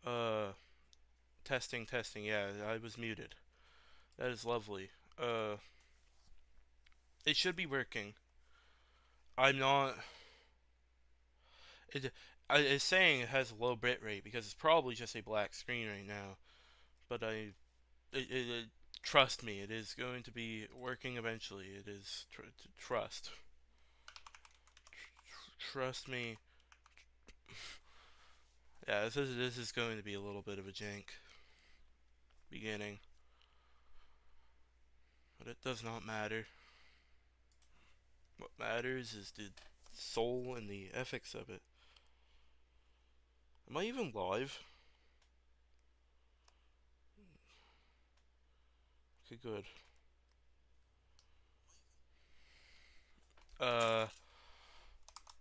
Uh, testing, testing. Yeah, I was muted. That is lovely. Uh, it should be working. I'm not. It, it's saying it has a low bit rate because it's probably just a black screen right now. But trust me, it is going to be working eventually. It is trust. Trust me. Yeah, this is going to be a little bit of a jank beginning, but it does not matter. What matters is the soul and the ethics of it. Am I even live? Okay, good. Uh,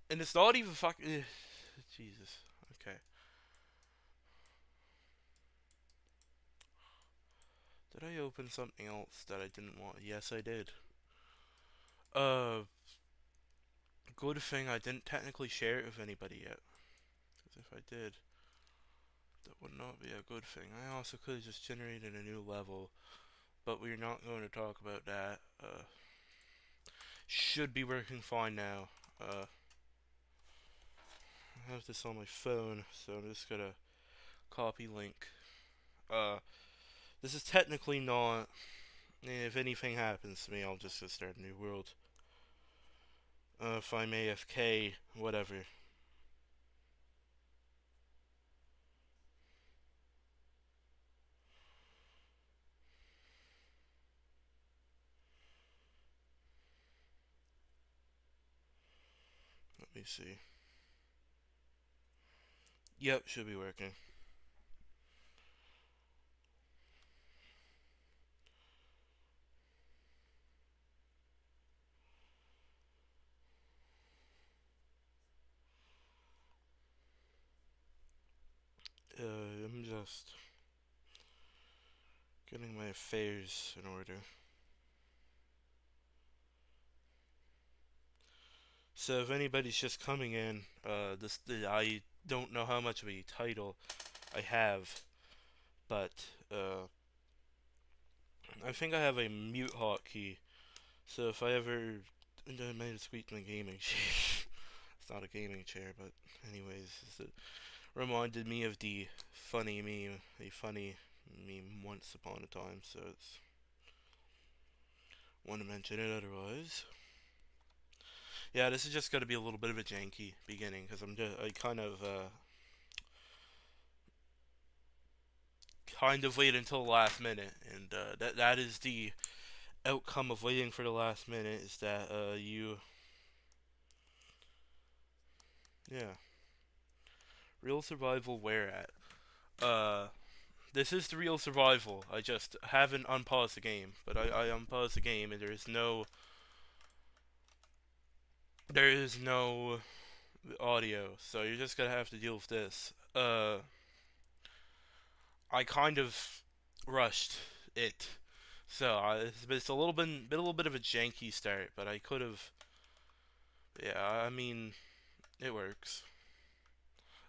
and it's not even fucking. Jesus. Okay. Did I open something else that I didn't want? Yes, I did. Uh, good thing I didn't technically share it with anybody yet. Because if I did, that would not be a good thing. I also could have just generated a new level, but we're not going to talk about that. Should be working fine now. I have this on my phone, so I'm just gonna copy link. Uh, this is technically not. If anything happens to me, I'll just go start a new world. If I'm AFK, whatever. Let me see. Yep, should be working. I'm just getting my affairs in order. So if anybody's just coming in, I don't know how much of a title I have, but I think I have a mute hotkey. So if I ever, I might have squeaked my gaming chair. It's not a gaming chair, but anyways, it reminded me of the funny meme, a funny meme once upon a time. So it's want to mention it otherwise. Yeah, this is just going to be a little bit of a janky beginning because I kind of wait until the last minute, and that is the outcome of waiting for the last minute is that you yeah, real survival where at this is the real survival. I just haven't unpaused the game, but I unpaused the game and there is no audio, so you're just gonna have to deal with this. I kind of rushed it, so it's a little bit of a janky start, but I could have. Yeah, I mean, it works.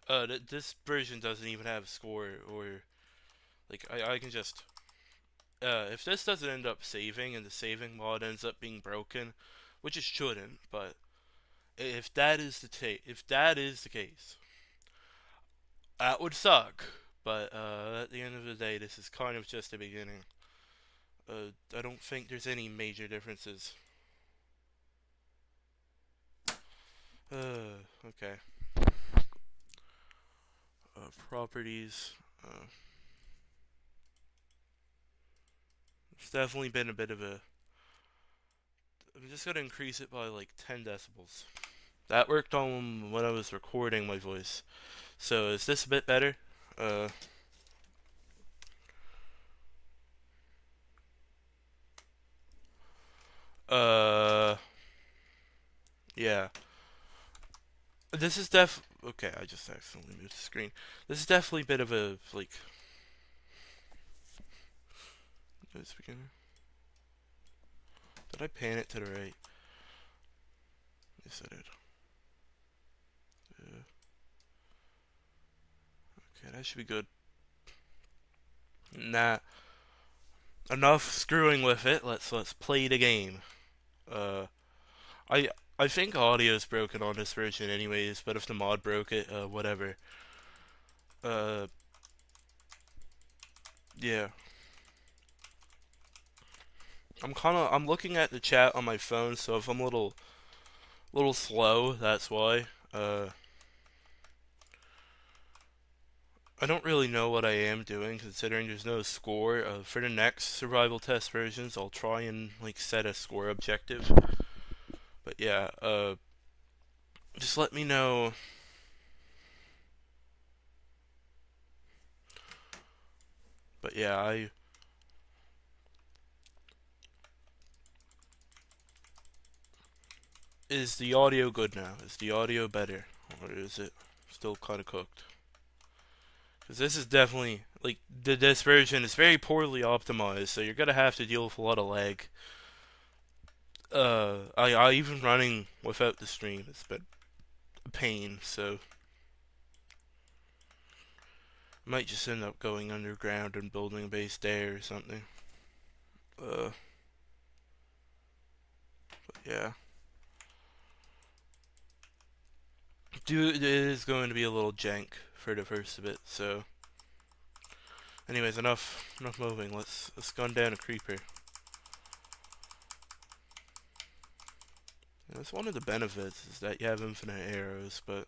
This version doesn't even have a score or like I can just if this doesn't end up saving and the saving mod ends up being broken, which it shouldn't, but if that is the case, that would suck. But at the end of the day, this is kind of just the beginning. I don't think there's any major differences. Okay. Properties. It's definitely been a bit of a. I'm just gonna increase it by like 10 decibels. That worked on when I was recording my voice. So is this a bit better? Uh, uh, yeah. This is okay. I just accidentally moved the screen. This is definitely a bit of a like. Let's begin. Did I pan it to the right? Yes, I did. Uh, okay, that should be good. Nah, enough screwing with it. Let's play the game. Uh, I I think audio's broken on this version anyways, but if the mod broke it, whatever. Uh, yeah. I'm looking at the chat on my phone, so if I'm a little slow, that's why. I don't really know what I am doing considering there's no score. For the next survival test versions, I'll try and like set a score objective. But yeah, just let me know. But yeah, I is the audio good now? Is the audio better, or is it still kind of cooked? Because this is definitely like this version is very poorly optimized, so you're gonna have to deal with a lot of lag. I even running without the stream, it's been a pain. So I might just end up going underground and building a base there or something. Uh, yeah. Dude, it is going to be a little jank for the first bit. So, anyways, enough moving. Let's gun down a creeper. That's one of the benefits is that you have infinite arrows, but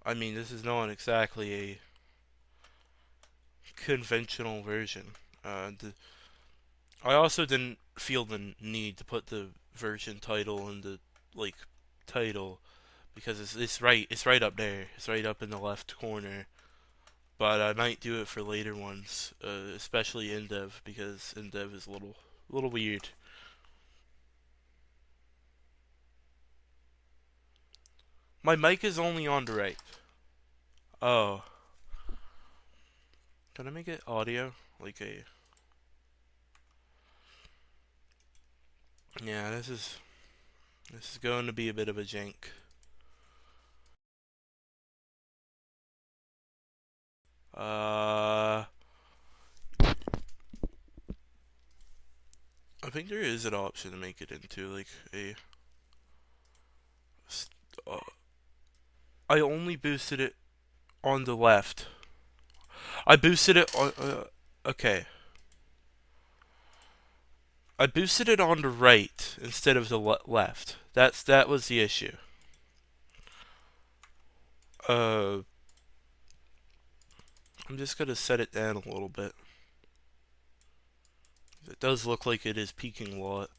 I mean this is not exactly a conventional version. I also didn't feel the need to put the version title in the like title because it's right up there. It's right up in the left corner. But I might do it for later ones, especially in dev because in dev is a little weird. My mic is only on the right. Oh, can I make it audio like a? Yeah, this is going to be a bit of a jank. Uh, I think there is an option to make it into like a. Uh, I only boosted it on the left. I boosted it on. Okay. I boosted it on the right instead of the left. That was the issue. Uh, I'm just gonna set it down a little bit. It does look like it is peaking a lot.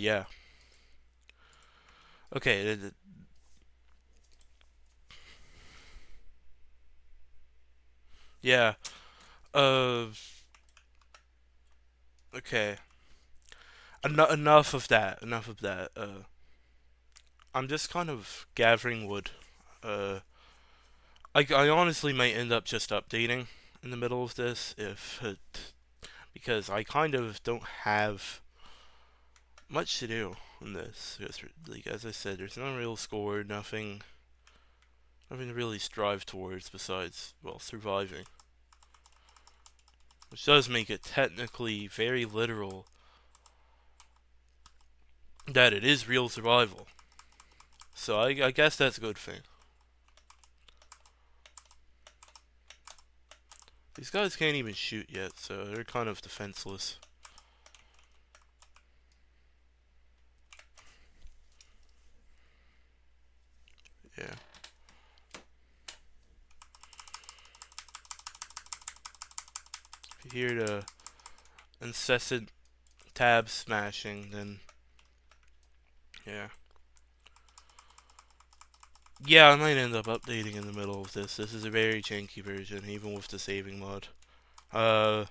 Yeah. Okay. Yeah. Uh, okay. Enough of that. Enough of that. I'm just kind of gathering wood. Uh, I honestly might end up just updating in the middle of this if it, because I kind of don't have much to do in this. Like as I said, there's no real score, nothing to really strive towards besides well surviving, which does make it technically very literal that it is real survival. So I guess that's a good thing. These guys can't even shoot yet, so they're kind of defenseless. Yeah. If you hear the incessant tab smashing, then yeah. Yeah, I might end up updating in the middle of this. This is a very janky version, even with the saving mod. Uh,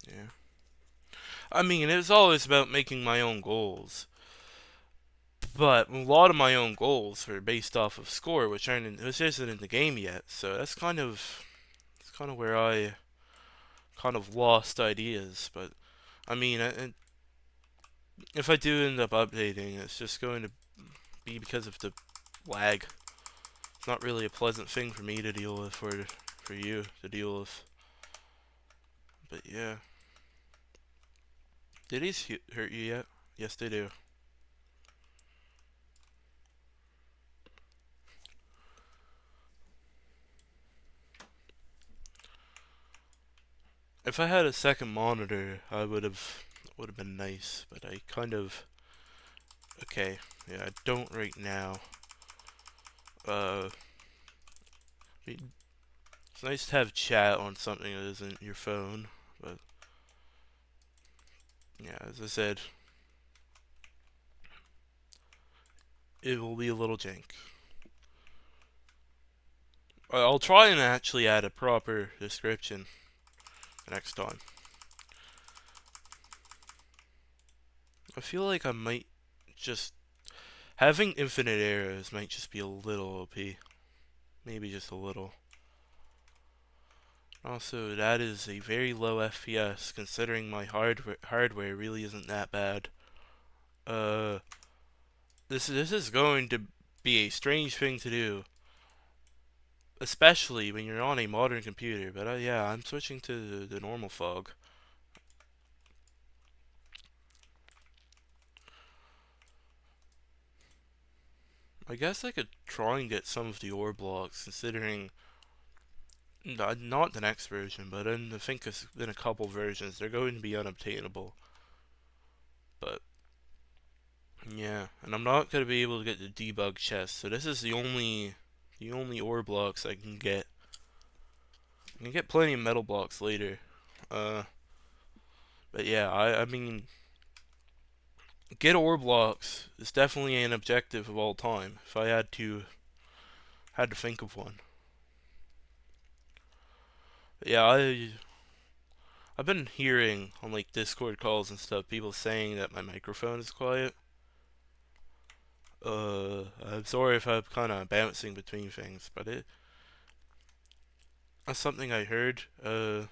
yeah. I mean, it's always about making my own goals. But a lot of my own goals are based off of score, which isn't in the game yet. So that's kind of where I kind of lost ideas. But I mean, if I do end up updating, it's just going to be because of the lag. It's not really a pleasant thing for me to deal with, or for you to deal with. But yeah. Did these hurt you yet? Yes, they do. If I had a second monitor, I would have been nice, but I kind of okay. Yeah, I don't right now. Uh, it's nice to have chat on something that isn't your phone, but yeah, as I said, it will be a little jank. I'll try and actually add a proper description next time. I feel like I might just having infinite arrows might just be a little OP. Maybe just a little. Also, that is a very low FPS considering my hardware really isn't that bad. Uh, this is going to be a strange thing to do, especially when you're on a modern computer. But yeah, I'm switching to the normal fog. I guess I could try and get some of the ore blocks, considering not the next version, but I think in a couple versions they're going to be unobtainable. But yeah, and I'm not gonna be able to get the debug chest, so this is the only ore blocks I can get. I can get plenty of metal blocks later. Uh, but yeah, I mean, get ore blocks is definitely an objective of all time. If I had to think of one. But yeah, I've been hearing on like Discord calls and stuff people saying that my microphone is quiet. I'm sorry if I'm kind of bouncing between things, but that's something I heard. So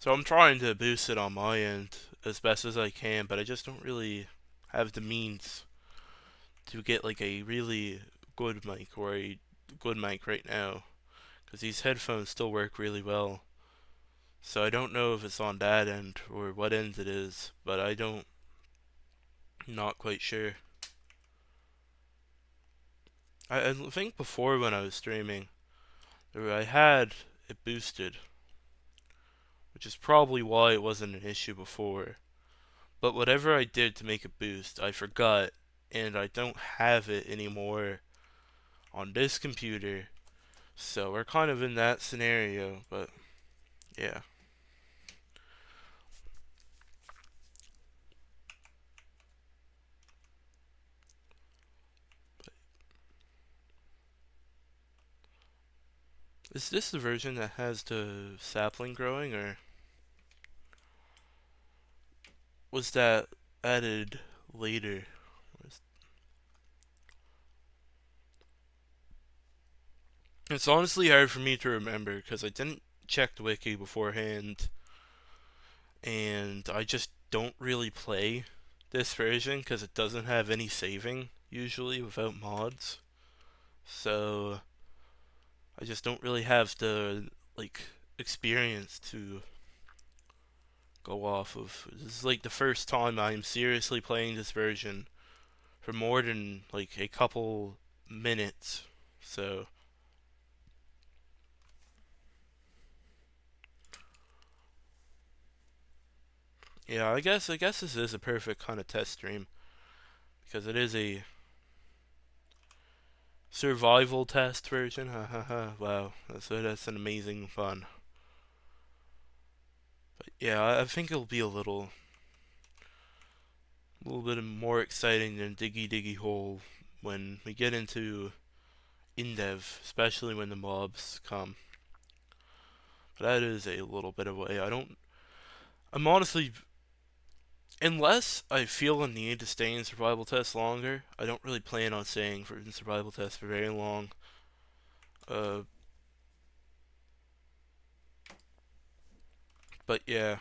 I'm trying to boost it on my end as best as I can, but I just don't really have the means to get like a really good mic or a good mic right now, because these headphones still work really well. So I don't know if it's on that end or what end it is, but not quite sure. I think before when I was streaming, I had it boosted, which is probably why it wasn't an issue before. But whatever I did to make it boost, I forgot, and I don't have it anymore on this computer. So we're kind of in that scenario, but yeah. Is this the version that has the sapling growing, or was that added later? It's honestly hard for me to remember because I didn't check the wiki beforehand, and I just don't really play this version because it doesn't have any saving usually without mods. So I just don't really have the like experience to go off of. This is like the first time I'm seriously playing this version for more than like a couple minutes. So yeah, I guess this is a perfect kind of test stream because it is a survival test version. Ha ha ha. Wow, that's an amazing fun. But yeah, I think it'll be a little bit more exciting than Diggy Diggy Hole when we get into Indev, especially when the mobs come. But that is a little bit away. I'm honestly, unless I feel a need to stay in survival test longer, I don't really plan on staying in survival test for very long. Uh, But yeah,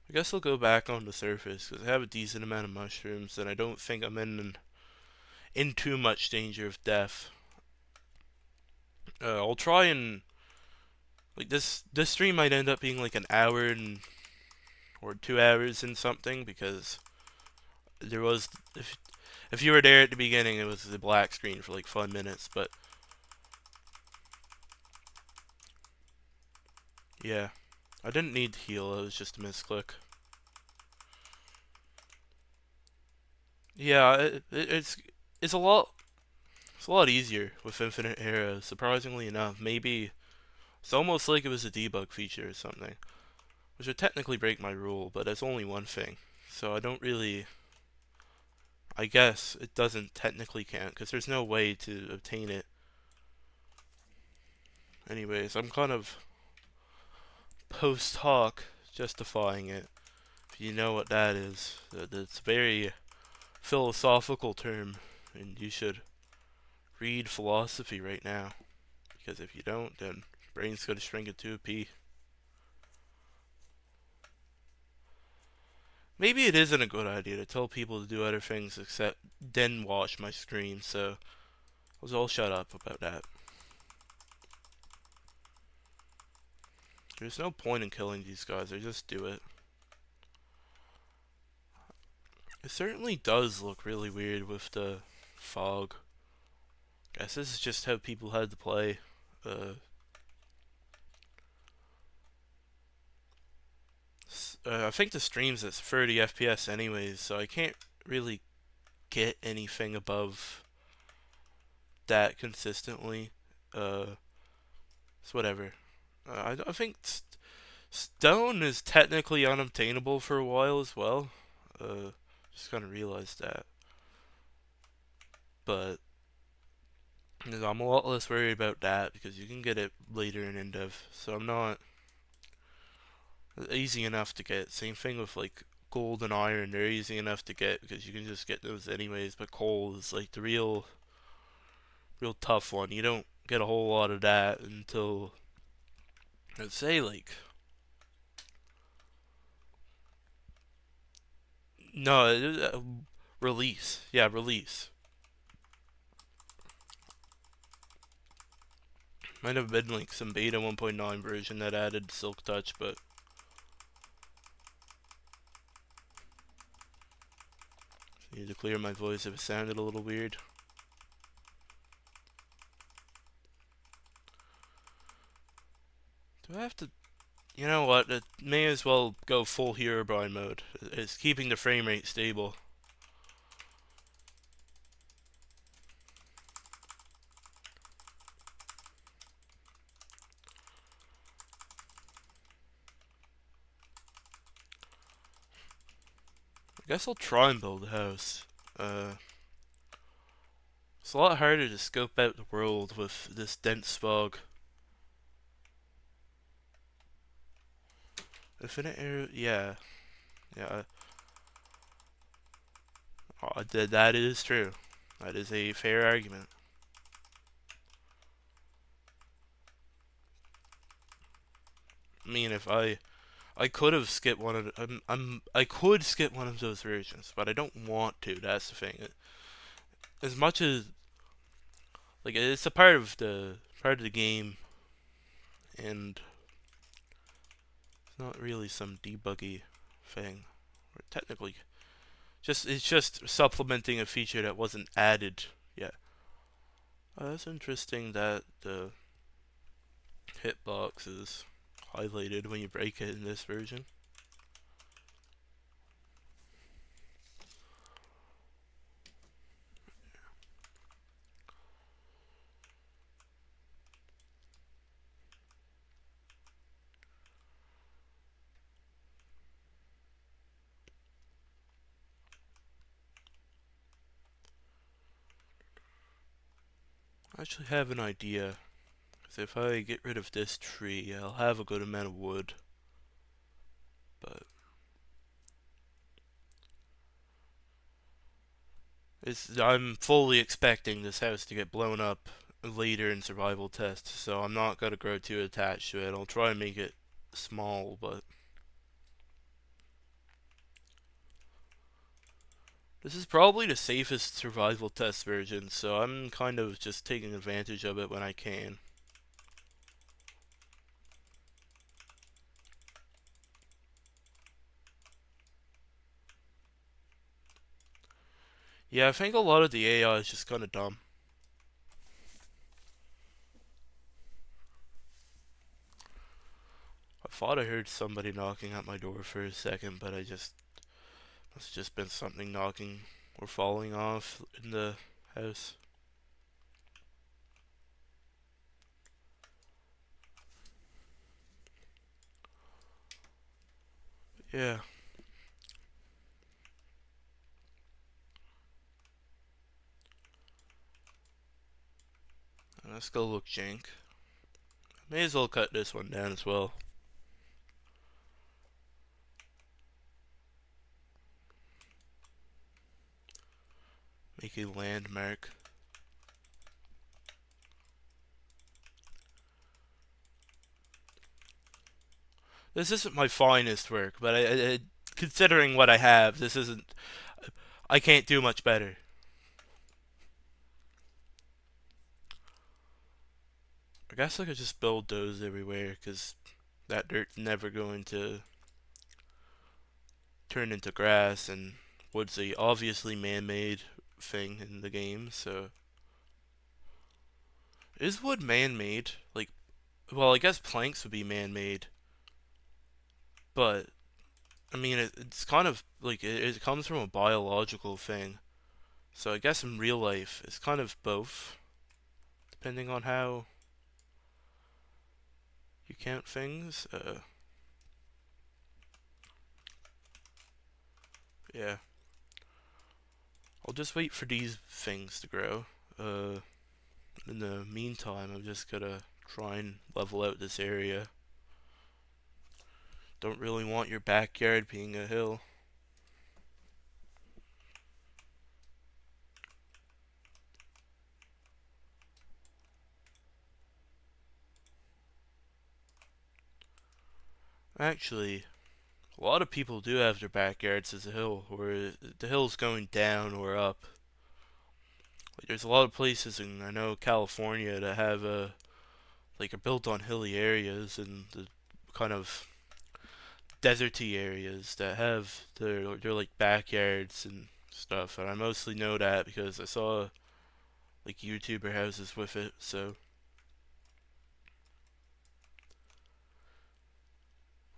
I guess I'll go back on the surface because I have a decent amount of mushrooms, and I don't think I'm in too much danger of death. I'll try and like this stream might end up being like an hour and or 2 hours and something because there was if you were there at the beginning it was the black screen for like 5 minutes, but yeah, I didn't need to heal. It was just a misclick. Yeah, it's a lot it's a lot easier with Infinite Era. Surprisingly enough, maybe it's almost like it was a debug feature or something, which would technically break my rule, but it's only one thing, so I don't really. I guess it doesn't technically count because there's no way to obtain it. Anyways, I'm kind of post hoc justifying it. If you know what that is, that's a very philosophical term, and you should read philosophy right now. Because if you don't, then brain's gonna shrink into a pea. Maybe it isn't a good idea to tell people to do other things except then watch my stream, so I'll shut up about that. There's no point in killing these guys, I just do it. It certainly does look really weird with the fog. Guess this is just how people had to play. I think the stream's at 30 FPS anyways, so I can't really get anything above that consistently. It's whatever. I think stone is technically unobtainable for a while as well. Just kind of realized that. But I'm a lot less worried about that because you can get it later in Endev. So I'm not easy enough to get. Same thing with like gold and iron. They're easy enough to get because you can just get those anyways. But coal is like the real tough one. You don't get a whole lot of that until I'd say like no release. Yeah, release. Might have been like some beta 1.9 version that added Silk Touch, but I need to clear my voice if it sounded a little weird. Do I have to? You know what? It may as well go full Herobrine mode. It's keeping the frame rate stable. I guess I'll try and build a house. It's a lot harder to scope out the world with this dense fog. Infinite air, yeah, yeah. That is true. That is a fair argument. I mean, if I could have skipped one of I could skip one of those versions, but I don't want to. That's the thing. As much as like it's a part of the game, and it's not really some debuggy thing. Or technically, it's just supplementing a feature that wasn't added yet. That's interesting that the hitbox is highlighted when you break it in this version. I actually have an idea. Because if I get rid of this tree, I'll have a good amount of wood. But I'm fully expecting this house to get blown up later in survival tests, so I'm not gonna grow too attached to it. I'll try and make it small, but this is probably the safest survival test version, so I'm kind of just taking advantage of it when I can. Yeah, I think a lot of the AI is just kind of dumb. I thought I heard somebody knocking at my door for a second, but it's just been something knocking or falling off in the house. Yeah, let's go look jank. May as well cut this one down as well. Make a landmark. This isn't my finest work, but considering what I have, this isn't. I can't do much better. I guess I could just build those everywhere, because that dirt's never going to turn into grass, and wood's a obviously man-made thing in the game, so. Is wood man-made? Like, well, I guess planks would be man-made, but I mean, it's kind of like it comes from a biological thing. So I guess in real life, it's kind of both, depending on how you count things. Yeah. I'll just wait for these things to grow. In the meantime, I'm just gonna try and level out this area. Don't really want your backyard being a hill. Actually, a lot of people do have their backyards as a hill, where the hill's going down or up. Like, there's a lot of places in I know California that have like are built on hilly areas and the kind of deserty areas that have their like backyards and stuff. And I mostly know that because I saw like YouTuber houses with it. So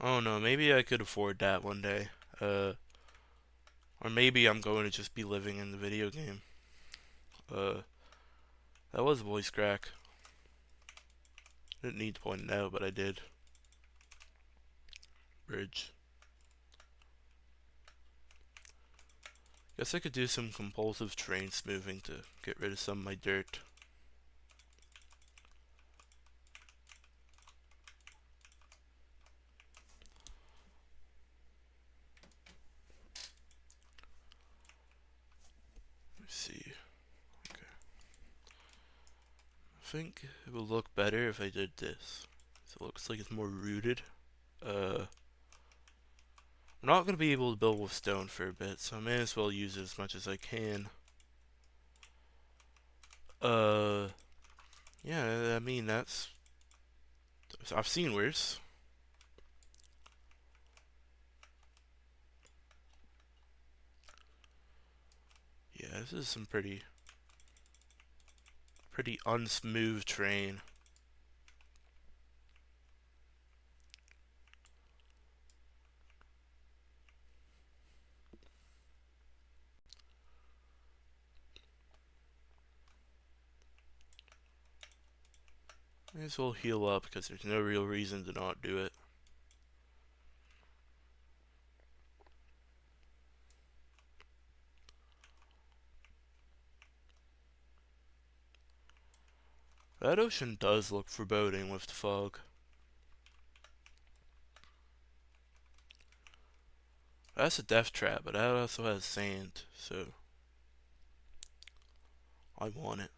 I don't know. Maybe I could afford that one day. Uh, or maybe I'm going to just be living in the video game. Uh, that was voice crack. Didn't need to point it out, but I did. Bridge. Guess I could do some compulsive terrain smoothing to get rid of some of my dirt. Let's see. Okay. I think it would look better if I did this. So it looks like it's more rooted. I'm not going to be able to build with stone for a bit, so I may as well use it as much as I can. Uh, yeah, I mean, that's. I've seen worse. Yeah, this is some pretty unsmooth terrain. May as well heal up because there's no real reason to not do it. That ocean does look foreboding with the fog. That's a death trap, but that also has sand, so I want it.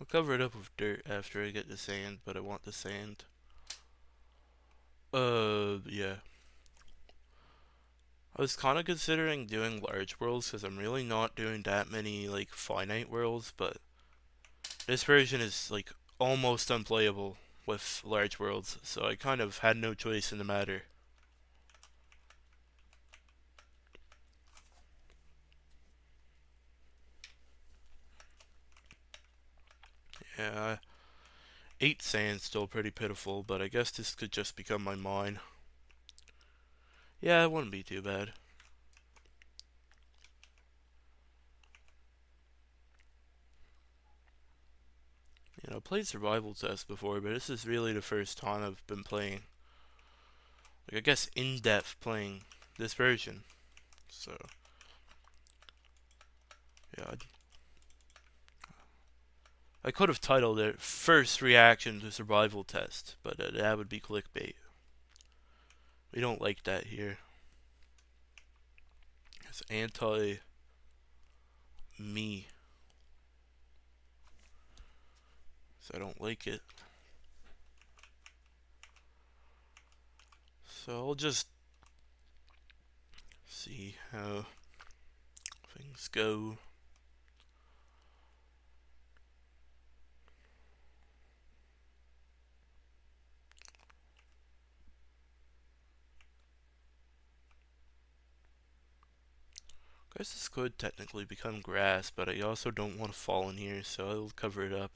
cover it up with dirt after I get the sand, but I want the sand. Yeah. I was kind of considering doing large worlds because I'm really not doing that many like finite worlds, but this version is like almost unplayable with large worlds, so I kind of had no choice in the matter. Yeah, 8 sand's still pretty pitiful, but I guess this could just become my mine. Yeah, it wouldn't be too bad. You know, I played survival tests before, but this is really the first time I've been playing, like I guess in depth playing this version. So yeah, I could have titled it "First Reaction to Survival Test," but that would be clickbait. We don't like that here. It's anti me, so I don't like it. So I'll just see how things go. I guess this could technically become grass, but I also don't want to fall in here, so I'll cover it up.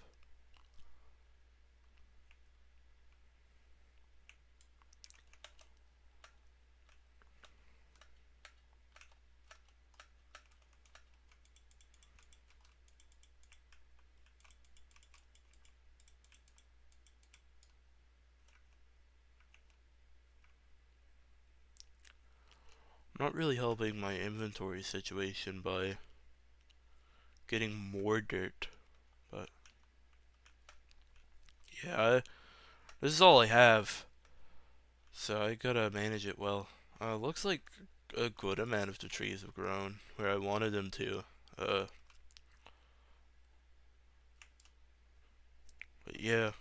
I'm not really helping my inventory situation by getting more dirt, but yeah, this is all I have, so I gotta manage it well. Looks like a good amount of the trees have grown where I wanted them to. But yeah,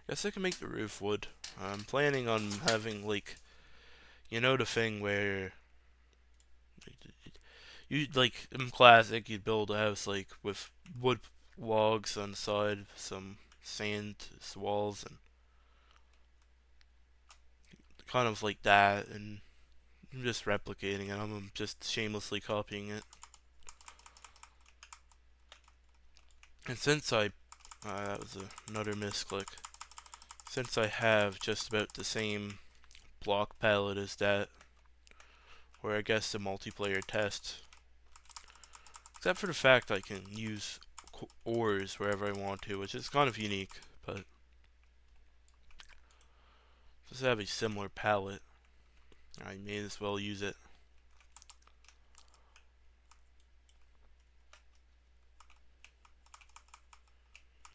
guess I can make the roof wood. I'm planning on having like, you know, the thing where you like in classic you'd build a house like with wood logs on the side, some sand walls, and kind of like that, and I'm just replicating it. I'm just shamelessly copying it. And since that was another misclick. Since I have just about the same block palette as that, where I guess the multiplayer test, except for the fact I can use ores wherever I want to, which is kind of unique, but just have a similar palette, I may as well use it.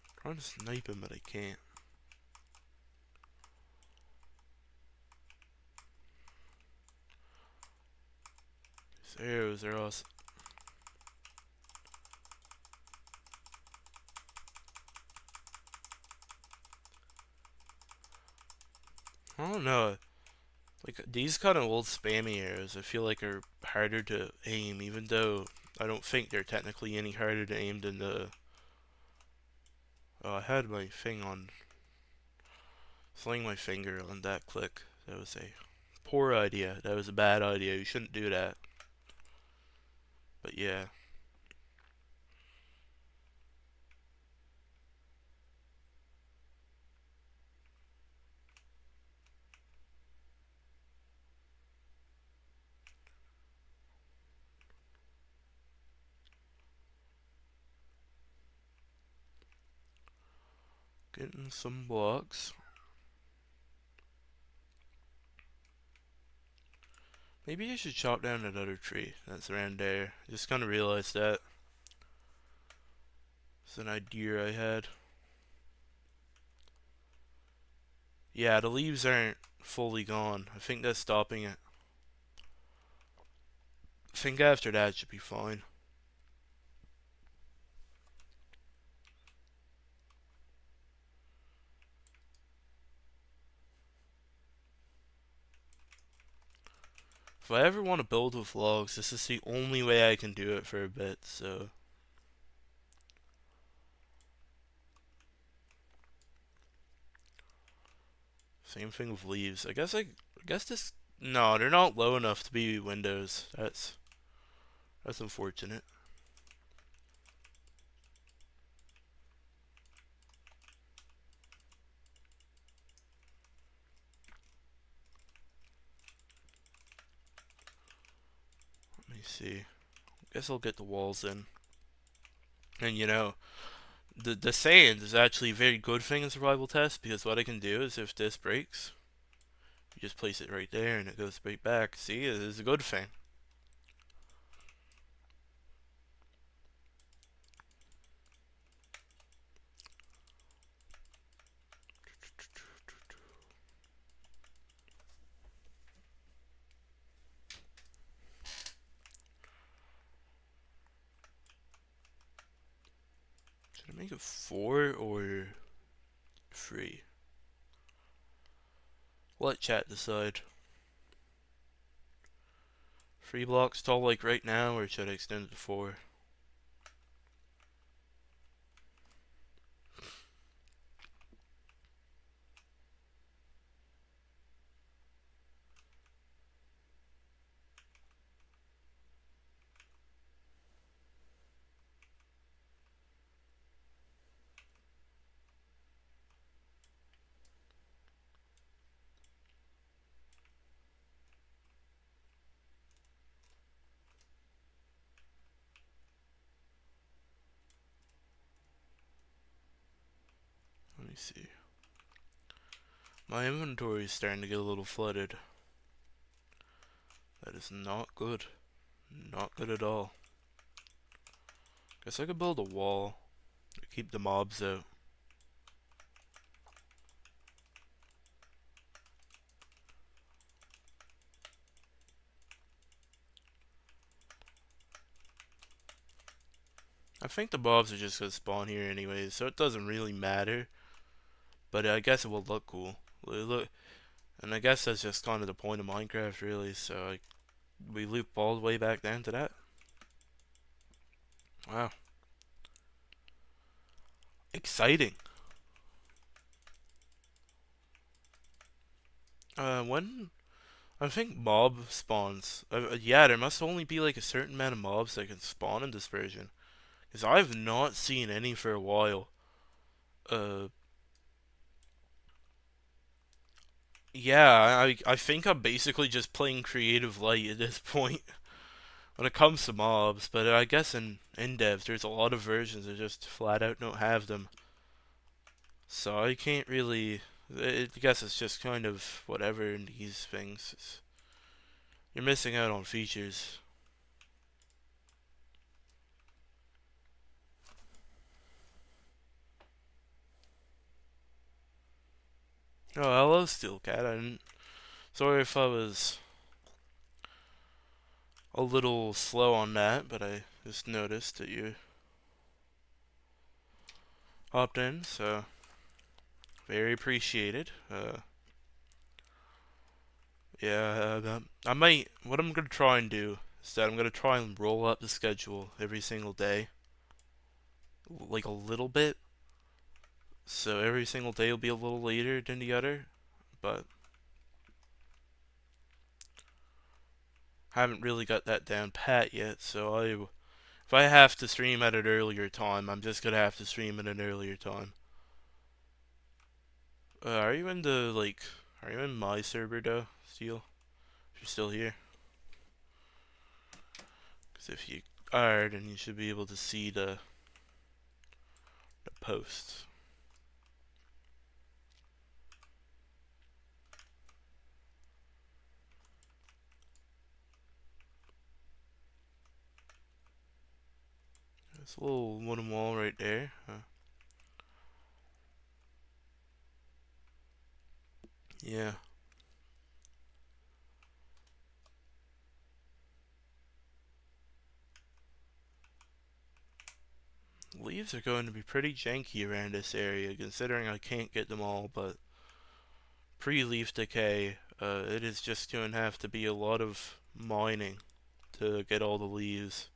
I'm trying to snipe him, but I can't. His arrows are awesome. I don't know. Like these kind of old spammy arrows, I feel like are harder to aim, even though I don't think they're technically any harder to aim than the. Oh, I had my thing on. Sling my finger on that click. That was a poor idea. That was a bad idea. You shouldn't do that. But yeah. Getting some blocks. Maybe I should chop down another tree that's around there. I just kind of realized that. It's an idea I had. Yeah, the leaves aren't fully gone. I think that's stopping it. I think after that it should be fine. if I ever want to build with logs, this is the only way I can do it for a bit, so. Same thing with leaves. I guess this. No, they're not low enough to be windows. That's unfortunate. Let me see. Guess I'll get the walls in. And the sand is actually a very good thing in survival test because what I can do is if this breaks, you just place it right there and it goes right back. See, it is a good thing. Should I make it 4 or 3? Let chat decide. 3 blocks tall like right now, or should I extend it to 4? Let me see. My inventory is starting to get a little flooded. That is not good. Not good at all. Guess I could build a wall to keep the mobs out. I think the mobs are just gonna spawn here anyways, so it doesn't really matter. But I guess it will look cool. Look, and I guess that's just kind of the point of Minecraft, really. So we loop all the way back down to that. Wow, exciting. When I think mob spawns. Yeah, there must only be like a certain amount of mobs that can spawn in this version. Because I've not seen any for a while. Uh, yeah, I think I'm basically just playing creative light at this point when it comes to mobs. But I guess in devs, there's a lot of versions that just flat out don't have them. So I can't really. I guess it's just kind of whatever in these things. You're missing out on features. Oh, hello, Steelcat. I didn't. Sorry if I was a little slow on that, but I just noticed that you hopped in, so very appreciated. Yeah, I might. What I'm gonna try and do is that I'm gonna try and roll up the schedule every single day, like a little bit. So every single day will be a little later than the other, but I haven't really got that down pat yet. So if I have to stream at an earlier time, I'm just gonna have to stream at an earlier time. Are you in the like? Are you in my server though, Steel? If you're still here, because if you are, then you should be able to see the posts. There's a little wooden wall right there. Yeah. Leaves are going to be pretty janky around this area, considering I can't get them all, but pre-leaf decay, it is just going to have to be a lot of mining to get all the leaves,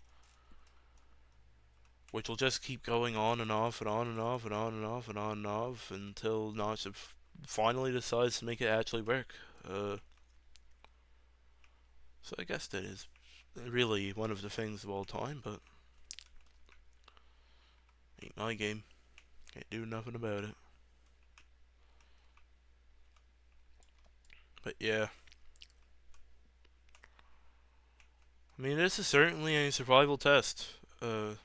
which will just keep going on and off and on and off and on and off and on and off until Notch finally decides to make it actually work. So I guess that is really one of the things of all time, but ain't my game. Can't do nothing about it. But yeah. I mean, this is certainly a survival test. Did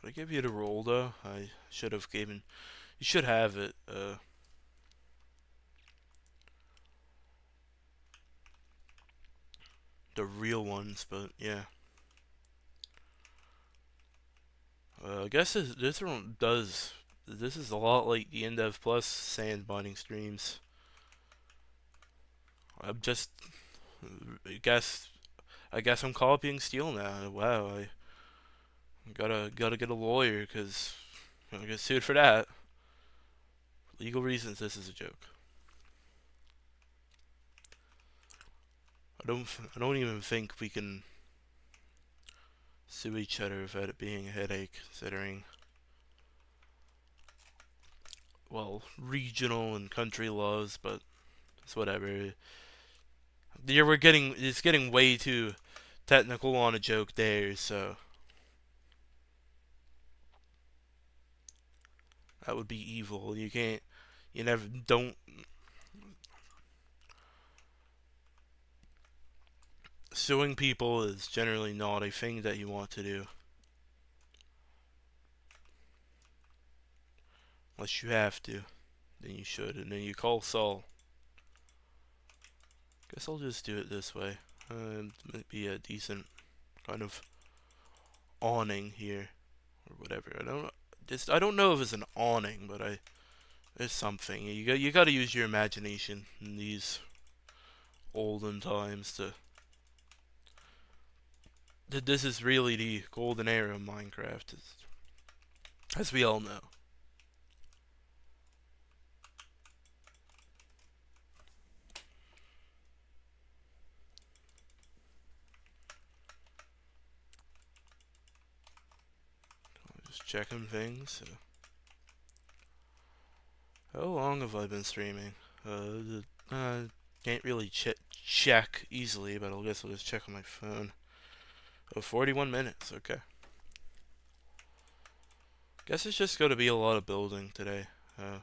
I give you the roll though? I should have given. You should have it. The real ones, but yeah. I guess this one does. This is a lot like the Indev Plus sand mining streams. I'm just. I guess. I guess I'm copying Steel now. Wow, I gotta get a lawyer because I get sued for that. For legal reasons, this is a joke. I don't even think we can sue each other without it being a headache, considering, well, regional and country laws, but it's whatever. Yeah, it's getting way too technical on a joke there, so that would be evil. You can't, you never, don't, suing people is generally not a thing that you want to do. Unless you have to, then you should, and then you call Saul. Guess I'll just do it this way. Might be a decent kind of awning here, or whatever. I don't know if it's an awning, but it's something. You got to use your imagination in these olden times to. This is really the golden era of Minecraft, as we all know. Just checking things. How long have I been streaming? Can't really check easily, but I guess I'll just check on my phone. Oh, 41 minutes, okay. Guess it's just gonna be a lot of building today. I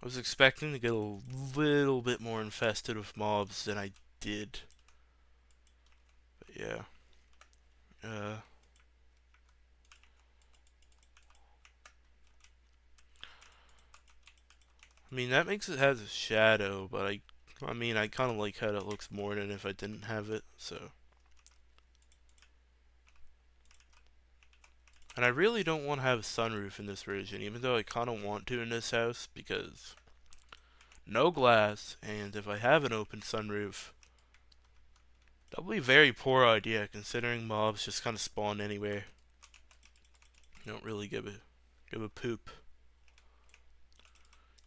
was expecting to get a little bit more infested with mobs than I did. But yeah. I mean, that makes it has a shadow, but I mean, I kind of like how it looks more than if I didn't have it, so. And I really don't want to have a sunroof in this version, even though I kind of want to in this house, because no glass, and if I have an open sunroof, that'll be a very poor idea, considering mobs just kind of spawn anywhere. You don't really give a poop.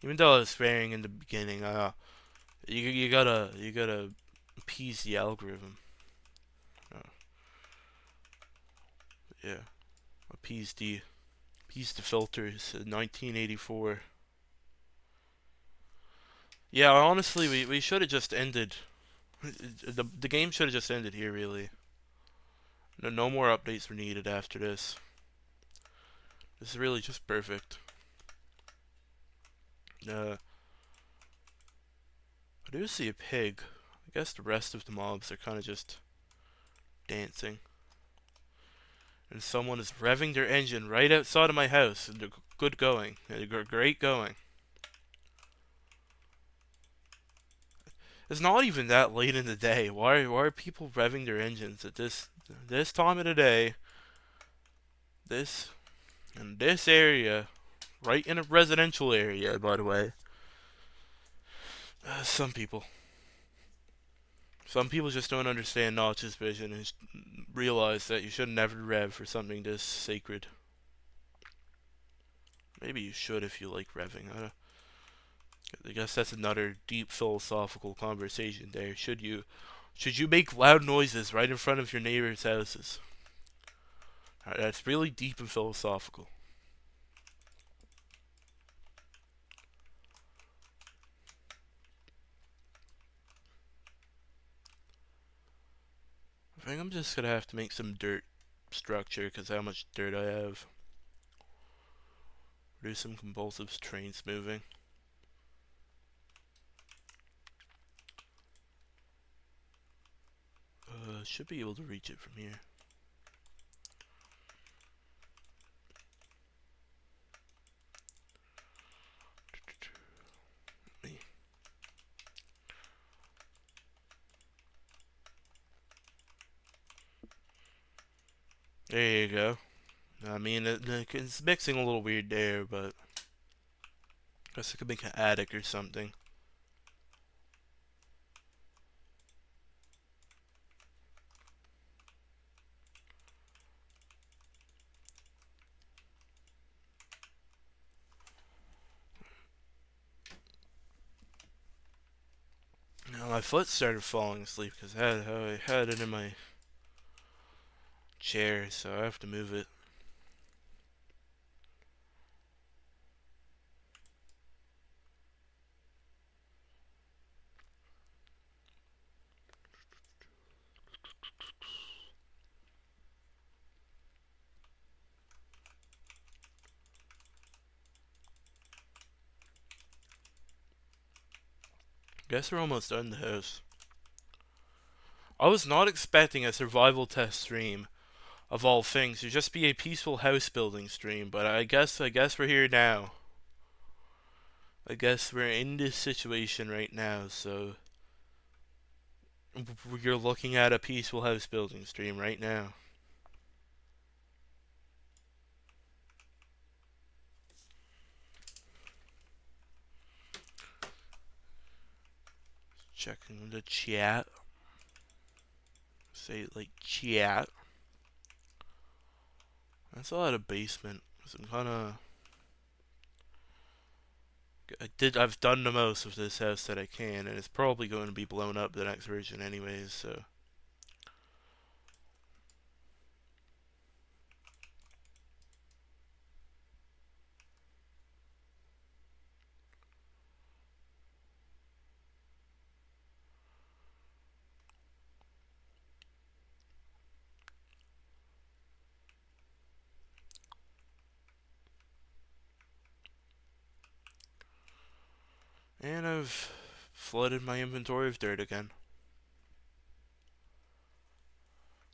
Even though I was swearing in the beginning, you gotta appease the algorithm. Yeah, appease the filters. 1984. Yeah, honestly, we should have just ended. The game should have just ended here, really. No more updates were needed after this. This is really just perfect. I do see a pig. I guess the rest of the mobs are kind of just dancing. And someone is revving their engine right outside of my house. And they're good going. They're great going. It's not even that late in the day. Why are people revving their engines at this time of the day? In this area, right in a residential area, by the way. Some people just don't understand Notch's vision and realize that you should never rev for something this sacred. Maybe you should if you like revving. I guess that's another deep philosophical conversation there. Should you make loud noises right in front of your neighbors' houses? That's really deep and philosophical. I think I'm just gonna have to make some dirt structure because how much dirt I have. Do some compulsive train smoothing. Should be able to reach it from here. There you go. I mean, it's mixing a little weird there, but I guess I could make an attic or something. Now my foot started falling asleep because I had it in my chair, so I have to move it. Guess we're almost done the house. I was not expecting a survival test stream of all things to just be a peaceful house building stream, but I guess we're here now. I guess we're in this situation right now, so you're looking at a peaceful house building stream right now. Checking the chat. Say it like chat. That's a lot of basement. I'm kinda I've done the most of this house that I can, and it's probably going to be blown up the next version anyways, so. And I've flooded my inventory of dirt again.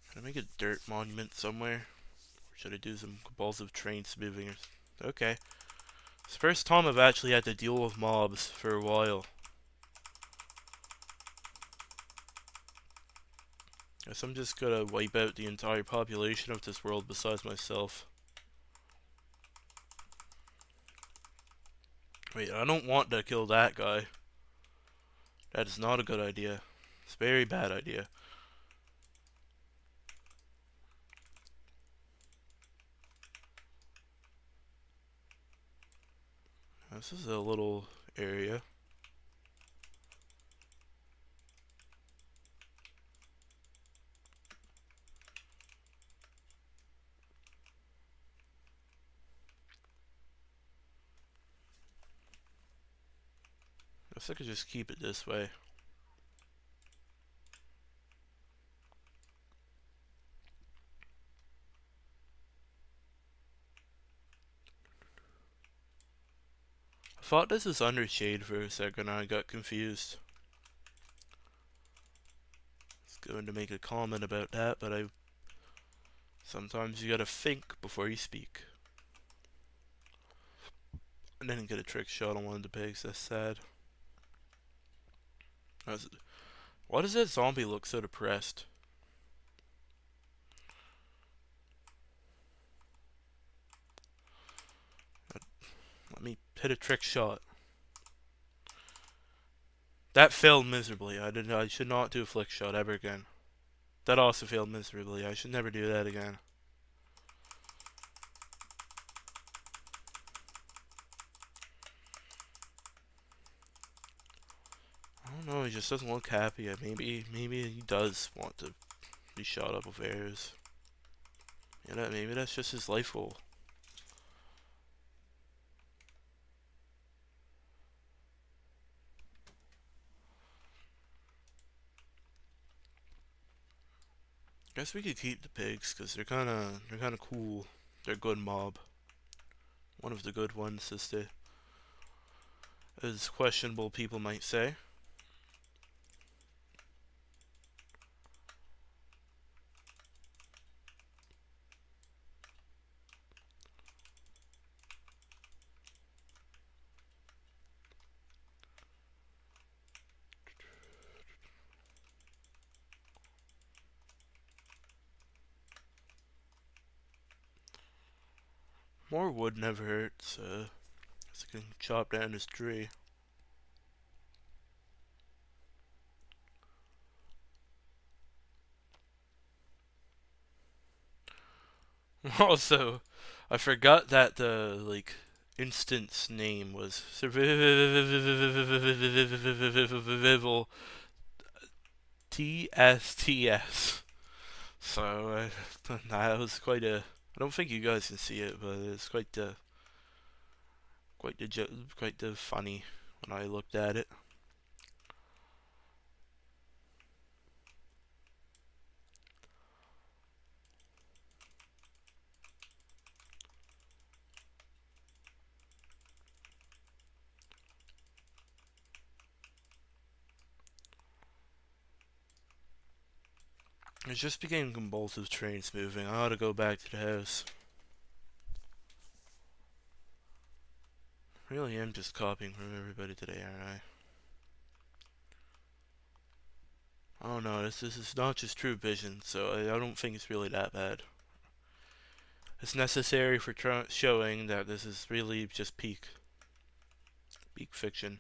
Can I make a dirt monument somewhere? Or should I do some compulsive train smoothing? Okay. It's the first time I've actually had to deal with mobs for a while. Guess I'm just gonna wipe out the entire population of this world besides myself. Wait, I don't want to kill that guy. That is not a good idea. It's a very bad idea. This is a little area. Guess I could just keep it this way. I thought this was Undershade for a second and I got confused. I was going to make a comment about that, but sometimes you gotta think before you speak. I didn't get a trick shot on one of the pigs, that's sad. Why does that zombie look so depressed? Let me hit a trick shot. That failed miserably. I should not do a flick shot ever again. That also failed miserably. I should never do that again. Oh, he just doesn't look happy. Maybe he does want to be shot up with arrows. You know, maybe that's just his life goal. Guess we could keep the pigs because they're kind of cool. They're a good mob. One of the good ones, as questionable people might say. More wood never hurts. So I can chop down this tree. Also, I forgot that the instance name was survival TSTS. So that was quite a. I don't think you guys can see it, but it's quite the funny when I looked at it. It just became convulsive trains moving. I ought to go back to the house. Really am just copying from everybody today, aren't I? I don't know. This is not just true vision, so I don't think it's really that bad. It's necessary for showing that this is really just peak fiction.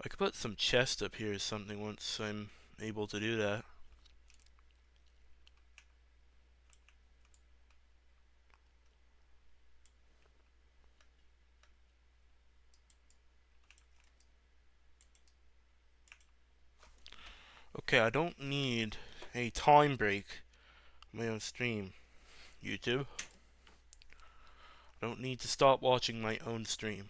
I could put some chest up here or something once I'm able to do that. Okay, I don't need a time break on my own stream, YouTube. I don't need to stop watching my own stream.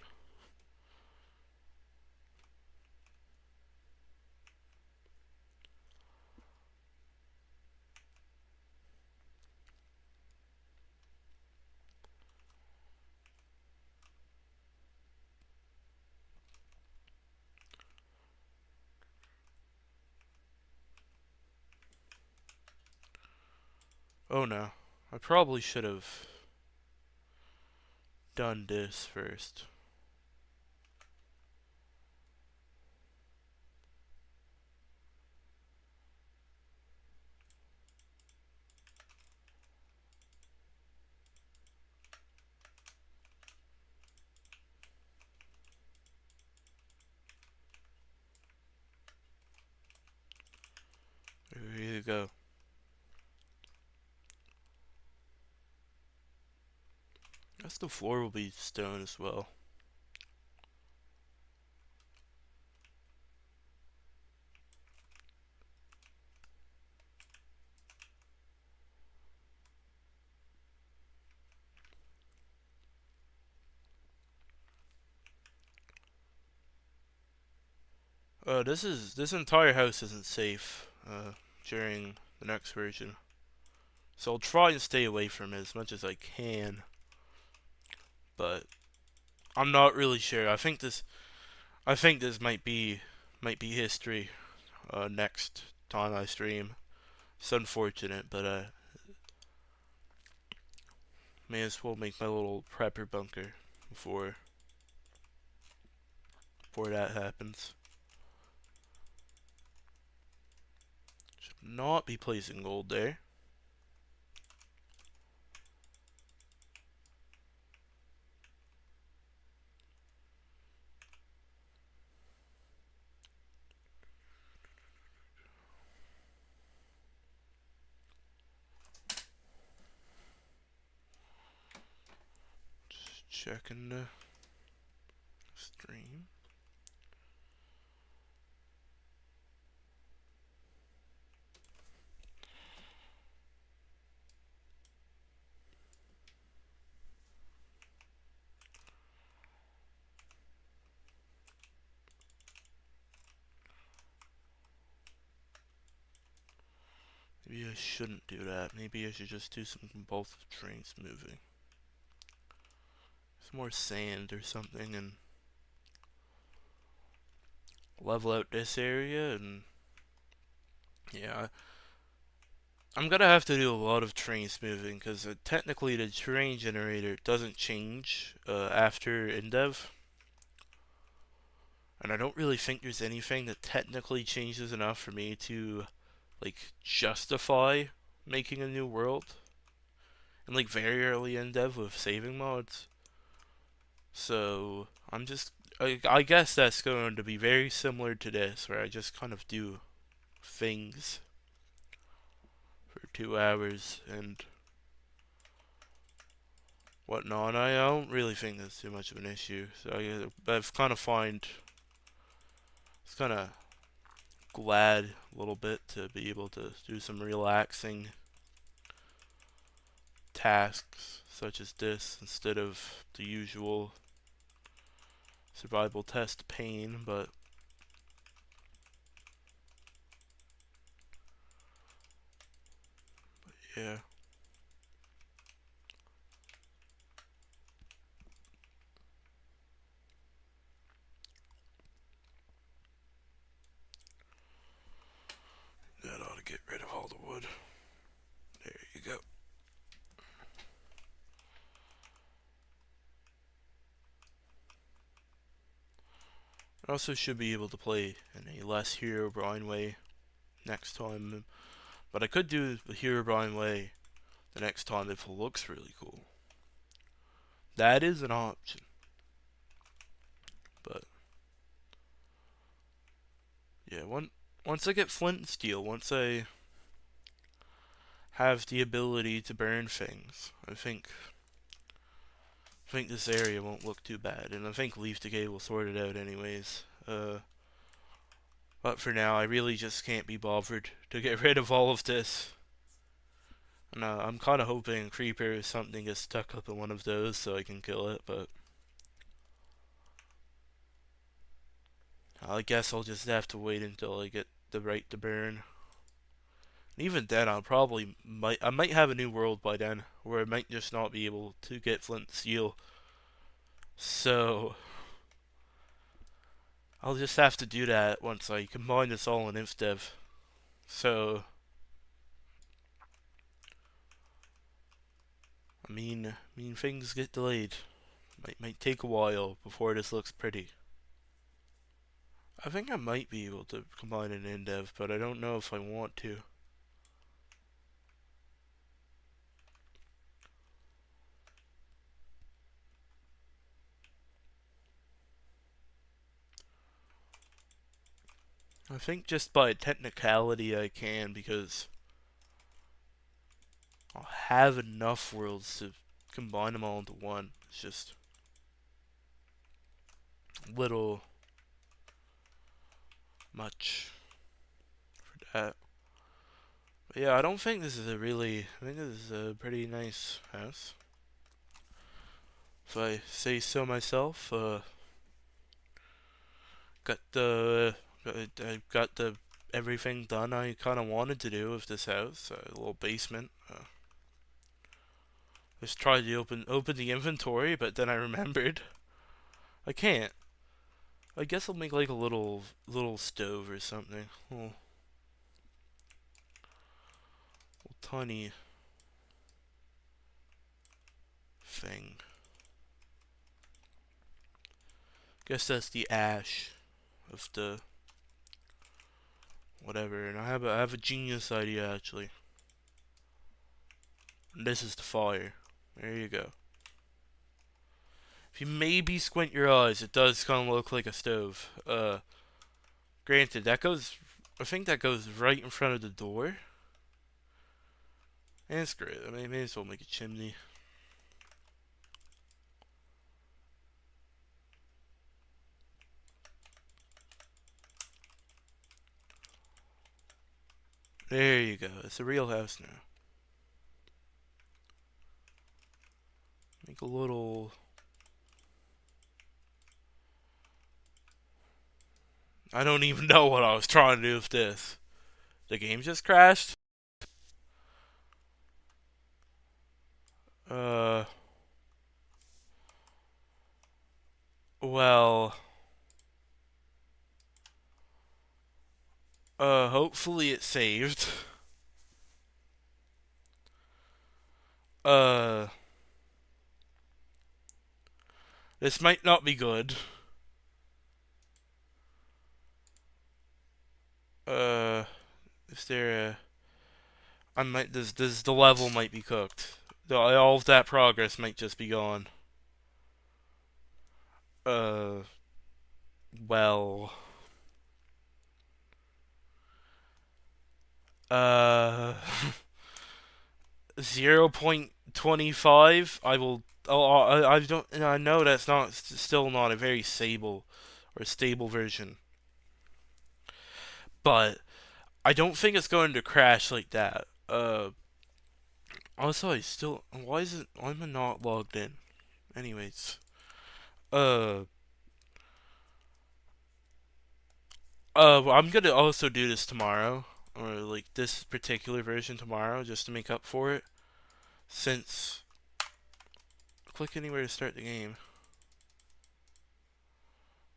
Oh no, I probably should have done this first. Here you go. Guess the floor will be stone as well. This entire house isn't safe during the next version, so I'll try and stay away from it as much as I can. But I'm not really sure. I think this might be history. Next time I stream, it's unfortunate, but may as well make my little prepper bunker before that happens. Should not be placing gold there. Just checking the stream. Maybe I shouldn't do that. Maybe I should just do some compulsive train smoothing. Some more sand or something and level out this area and yeah, I'm gonna have to do a lot of terrain smoothing because technically the terrain generator doesn't change after indev, and I don't really think there's anything that technically changes enough for me to like justify making a new world and like very early indev with saving mods. So I guess that's going to be very similar to this, where I just kind of do things for 2 hours and whatnot. I don't really think that's too much of an issue. So I've kind of find it's kind of glad a little bit to be able to do some relaxing tasks such as this instead of the usual survival test pain. But yeah. That ought to get rid of all the wood. There you go. I also should be able to play in a less Herobrine way next time, but I could do the Herobrine way the next time if it looks really cool. That is an option, but yeah, once I get flint and steel, once I have the ability to burn things, I think this area won't look too bad, and I think Leaf Decay will sort it out anyways. But for now, I really just can't be bothered to get rid of all of this. And I'm kind of hoping Creeper or something gets stuck up in one of those so I can kill it, but I guess I'll just have to wait until I get the right to burn. And even then, I might have a new world by then, where I might just not be able to get flint and steel. So I'll just have to do that once I combine this all in InfDev. So I mean things get delayed. Might take a while before this looks pretty. I think I might be able to combine an InDev, but I don't know if I want to. I think just by technicality I can, because I'll have enough worlds to combine them all into one. It's just a little much for that. But yeah, I don't think this is a really. I think this is a pretty nice house, if I say so myself. Got the. I got the everything done I kind of wanted to do with this house. A little basement. Just tried to open the inventory, but then I remembered I can't. I guess I'll make like a little stove or something. Little tiny thing. Guess that's the ash of the whatever. And I have a genius idea actually. And this is the fire. There you go. If you maybe squint your eyes, it does kind of look like a stove. Granted, that goes. I think that goes right in front of the door. And it's great. I mean, may as well make a chimney. There you go. It's a real house now. Make a little. I don't even know what I was trying to do with this. The game just crashed. Uh, well, hopefully it saved. Uh, this might not be good. Uh, is there a? I might. This the level might be cooked. All of that progress might just be gone. Uh, well. Uh, 0.25. I will. Oh, I don't. I know that's not still not a very stable version, but I don't think it's going to crash like that. Also, I still. Why is it? Why am I not logged in? Anyways, uh, well, I'm gonna also do this tomorrow, or like this particular version tomorrow, just to make up for it. Since click anywhere to start the game.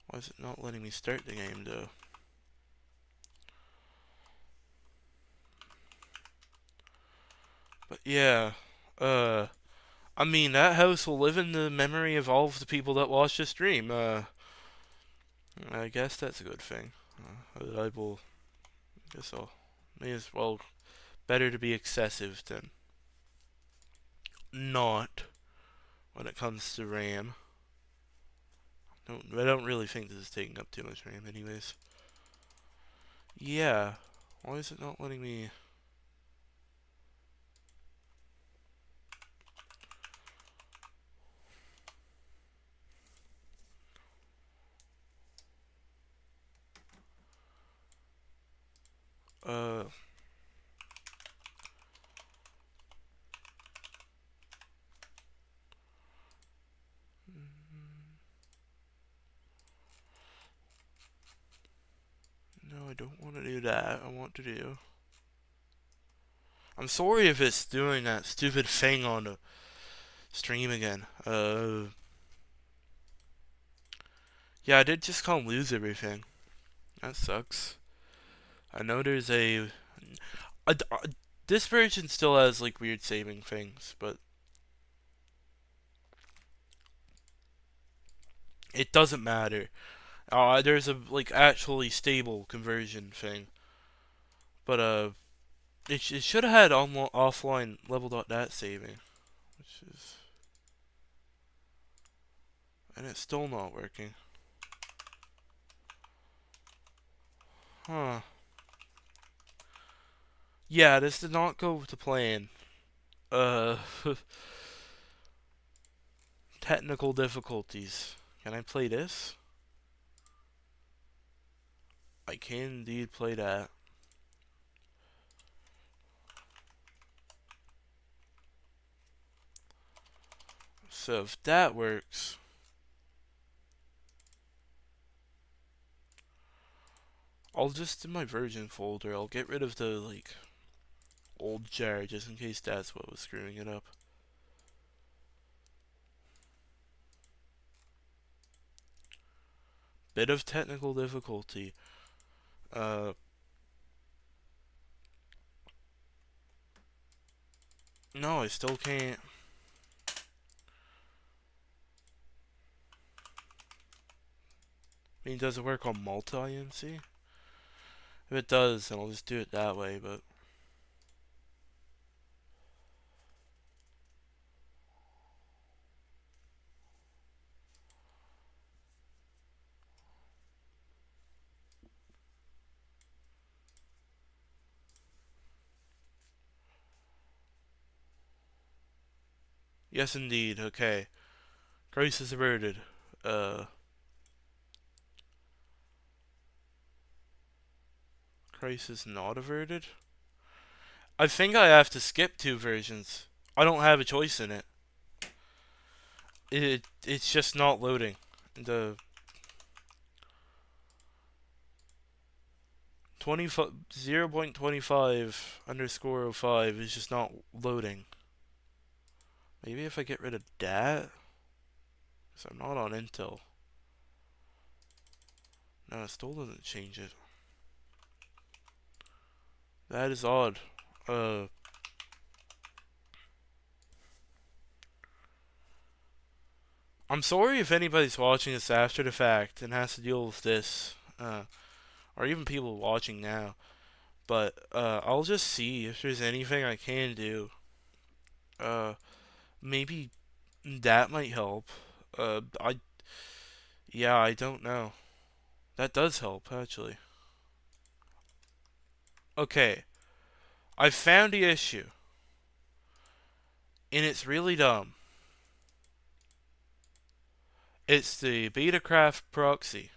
Why is it not letting me start the game though? But yeah, uh, I mean that house will live in the memory of all of the people that watched the stream. I guess that's a good thing. I will. Guess I'll. May as well. Better to be excessive than not when it comes to RAM. I don't really think this is taking up too much RAM, anyways. Yeah. Why is it not letting me? Uh. No, I don't want to do that. I want to do. I'm sorry if it's doing that stupid thing on the stream again. Yeah, I did just can't lose everything. That sucks. I know there's a this version still has like weird saving things, but it doesn't matter. There's a like actually stable conversion thing, but it should have had offline level.dat saving, which is, and it's still not working. Huh. Yeah, this did not go to plan. Uh, technical difficulties. Can I play this? I can indeed play that. So if that works, I'll just in my version folder, I'll get rid of the like old jar just in case that's what was screwing it up. Bit of technical difficulty. Uh, no, I still can't. I mean, does it work on multi-INC? If it does, then I'll just do it that way, but yes indeed, okay. Crisis averted. Uh, crisis not averted? I think I have to skip two versions. I don't have a choice in it. It's just not loading. The 0.25 underscore 05 is just not loading. Maybe if I get rid of that, because I'm not on Intel. No, it still doesn't change it. That is odd. Uh, I'm sorry if anybody's watching this after the fact and has to deal with this, or even people watching now. But I'll just see if there's anything I can do. Uh, Maybe that might help. I Yeah, I don't know. That does help actually. Okay, I found the issue, and it's really dumb. It's the Betacraft proxy.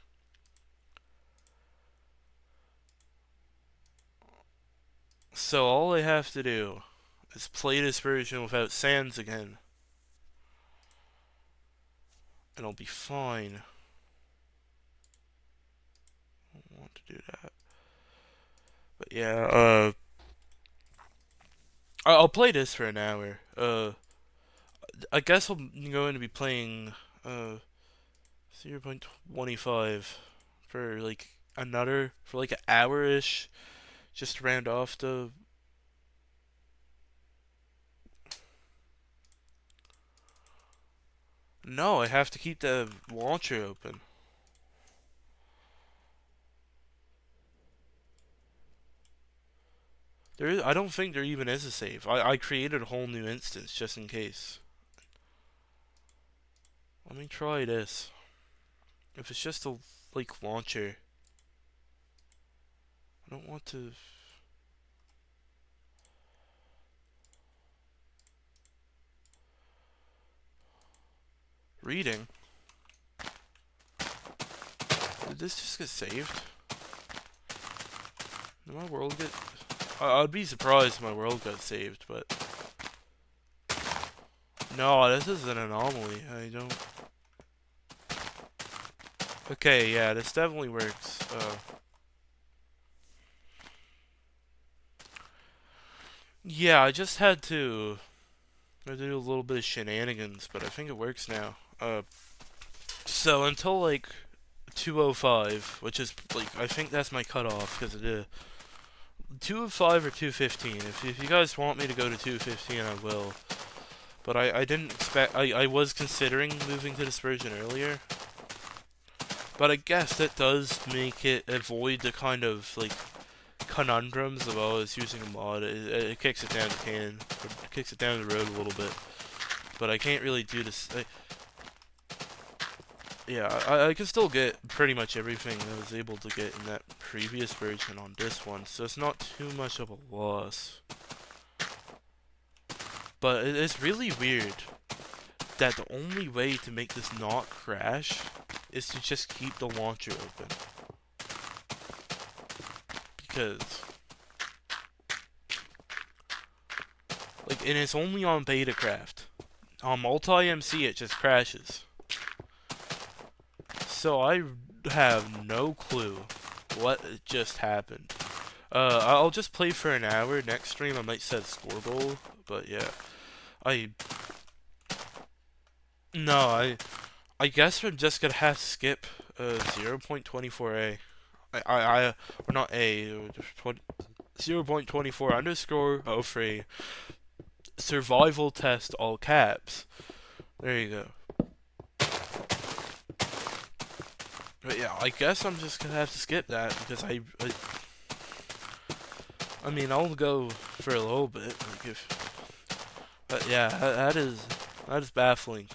So all I have to do is play this version without sans again, and I'll be fine. I don't want to do that. But yeah, I'll play this for an hour. I guess I'm going to be playing 0.25 for like an hour-ish, just to round off the. No, I have to keep the launcher open. I don't think there even is a save. I created a whole new instance just in case. Let me try this. If it's just a like launcher, I don't want to. Reading. Did this just get saved? Did my world get? I'd be surprised if my world got saved, but no, this is an anomaly. I don't. Okay, yeah, this definitely works. Yeah, I just had to do a little bit of shenanigans, but I think it works now. So until like 205, which is like I think that's my cutoff because it is 205 or 215. If you guys want me to go to 215, I will. But I didn't expect. I was considering moving to this version earlier. But I guess that does make it avoid the kind of like conundrums of always using a mod. It kicks it down the can, it kicks it down the road a little bit. But I can't really do this. Yeah, I can still get pretty much everything I was able to get in that previous version on this one, so it's not too much of a loss. But it's really weird that the only way to make this not crash is to just keep the launcher open. Because, like, and it's only on Betacraft. On multi-MC it just crashes. So I have no clue what just happened. I'll just play for an hour. Next stream I might set a score goal, but yeah. No, I guess we're just gonna have to skip 0.24a. Or not a, 0.24 underscore 03 survival test all caps. There you go. But yeah, I guess I'm just gonna have to skip that because I mean I'll go for a little bit, like but yeah, that is baffling.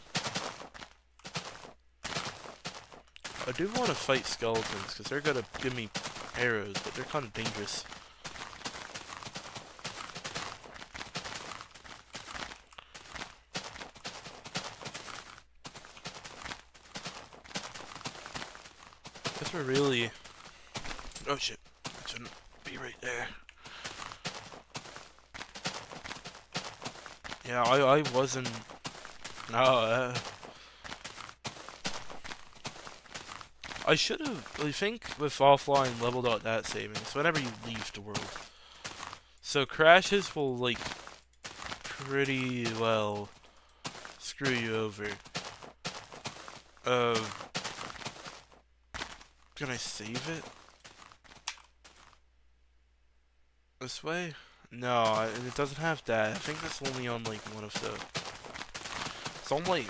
I do want to fight skeletons because they're gonna give me arrows, but they're kind of dangerous. Guess we're really. Oh shit! It shouldn't be right there. Yeah, I wasn't. No, I should have. I think with offline level.dat savings, whenever you leave the world. So crashes will like pretty well screw you over. Uh, can I save it? This way? No, it doesn't have that. I think that's only on like one of the. It's on like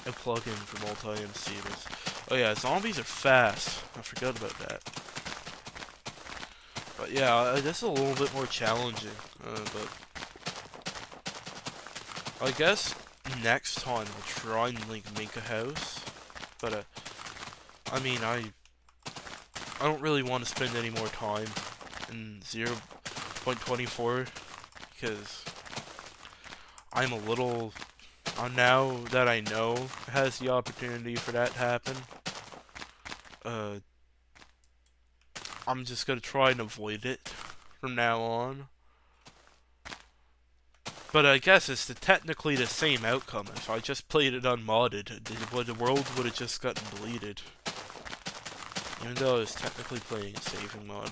a plugin for multi-MC. Oh yeah, zombies are fast. I forgot about that. But yeah, this is a little bit more challenging. But I guess next time I'll try and like make a house. But I mean, I don't really want to spend any more time in 0.24 because I'm a little. Now that I know it has the opportunity for that to happen, I'm just gonna try and avoid it from now on. But I guess it's technically the same outcome. If I just played it unmodded, the world would have just gotten deleted. Even though I was technically playing a saving mod.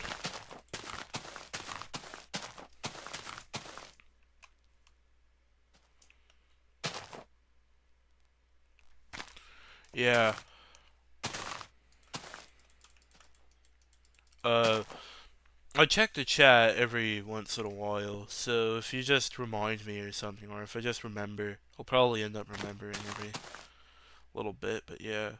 Yeah. I check the chat every once in a while, so if you just remind me or something, or if I just remember, I'll probably end up remembering every little bit, but yeah.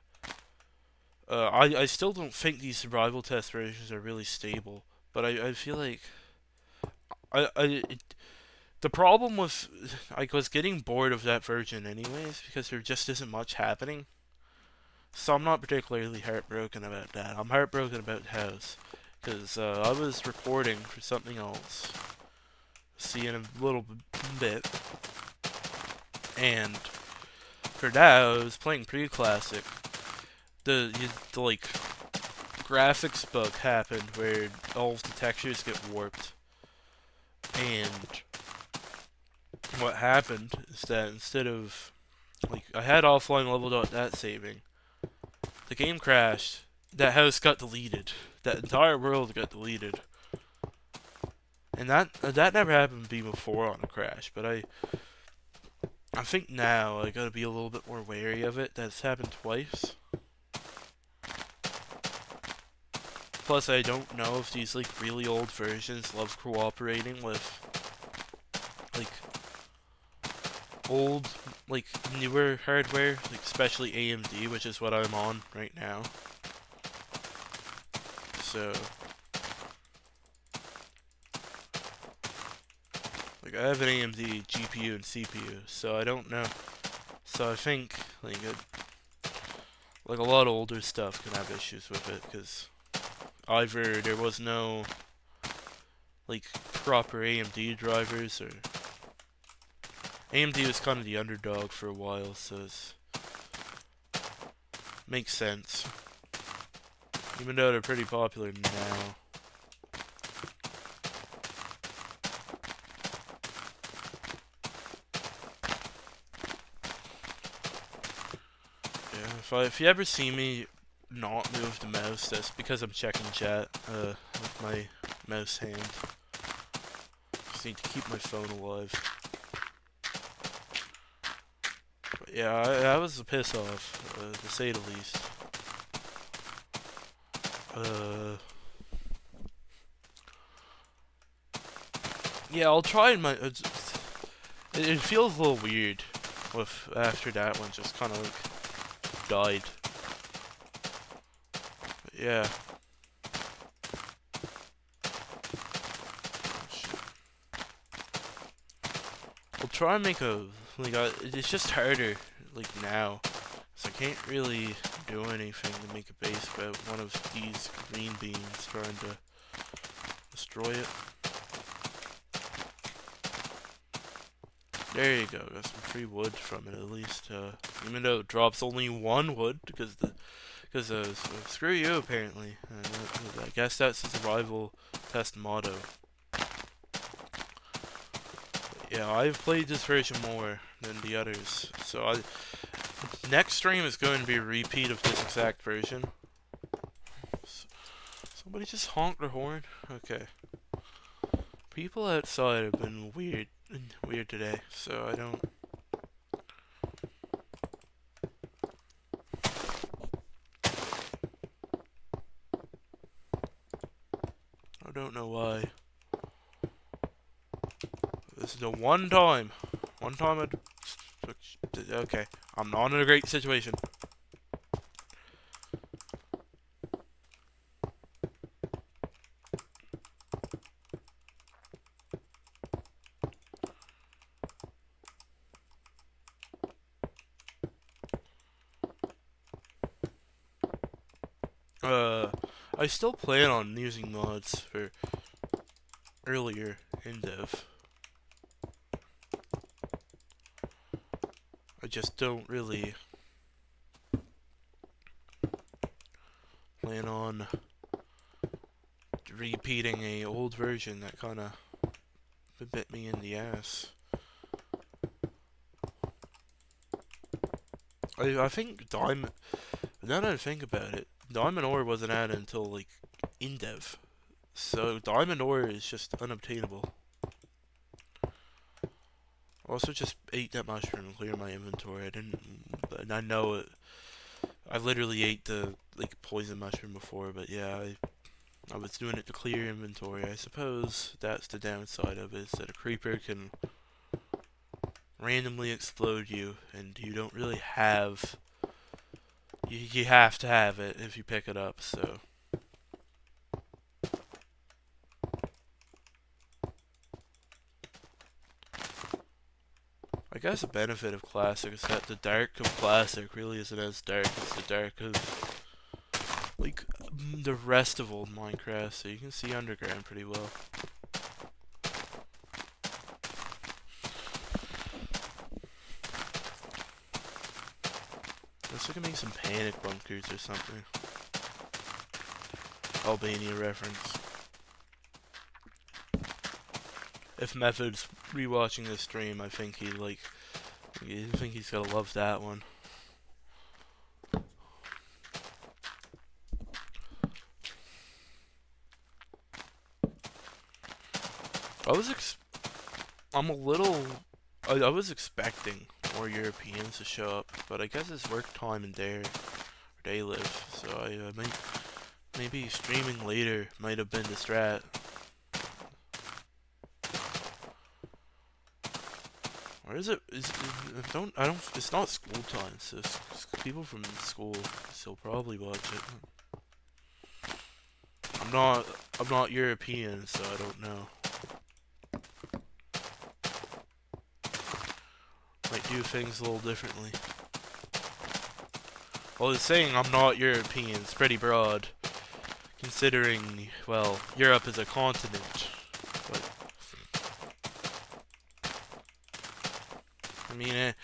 I still don't think these survival test versions are really stable, but I feel like the problem with I was getting bored of that version anyways because there just isn't much happening. So I'm not particularly heartbroken about that. I'm heartbroken about the house because I was recording for something else. See in a little bit, and for that I was playing pre-classic. The like graphics bug happened where all of the textures get warped, and what happened is that instead of like I had offline level.dat saving, the game crashed. That house got deleted. That entire world got deleted, and that never happened to me before on a crash. But I think now I gotta be a little bit more wary of it. That's happened twice. Plus, I don't know if these like really old versions love cooperating with like old, like newer hardware, like especially AMD, which is what I'm on right now. So, like I have an AMD GPU and CPU, so I don't know. So I think like a lot of older stuff can have issues with it because either there was no like proper AMD drivers, or AMD was kind of the underdog for a while, so it makes sense. Even though they're pretty popular now. Yeah, if you ever see me not move the mouse, that's because I'm checking chat with my mouse hand. Just need to keep my phone alive. But yeah, that was a piss off, to say the least. Yeah, I'll try and it feels a little weird with after that one just kind of like died. But yeah. I'll try and make a it's just harder like now, so I can't really do anything to make a base about one of these green beans trying to destroy it. There you go, got some free wood from it at least. Even though it drops only one wood because screw you apparently. I guess that's the survival test motto. But yeah, I've played this version more than the others, so next stream is going to be a repeat of this exact version. Somebody just honked their horn? Okay. People outside have been weird today, so I don't don't know why. This is the one time. One time I'd... Okay, I'm not in a great situation. I still plan on using mods for earlier in dev. I just don't really plan on repeating a old version that kind of bit me in the ass. I think Diamond... Now that I think about it, Diamond Ore wasn't added until, like, in dev. So Diamond Ore is just unobtainable. Also just ate that mushroom and cleared my inventory. I didn't... I know it... I literally ate the, like, poison mushroom before, but yeah, I was doing it to clear inventory. I suppose that's the downside of it, is that a creeper can randomly explode you, and you don't really have... You have to have it if you pick it up, so... I guess the benefit of Classic is that the dark of Classic really isn't as dark as the dark of, like, the rest of old Minecraft, so you can see underground pretty well. Let's look at make some panic bunkers or something. Albania reference. If Method's rewatching this stream, I think he's gonna love that one. I was expecting more Europeans to show up, but I guess it's work time and where they live, so I maybe streaming later might have been the strat. Or is it? It's not school time, so people from school still probably watch it. I'm not European, so I don't know. Might do things a little differently. Well, it's saying I'm not European. It's pretty broad, considering, well, Europe is a continent. But I mean,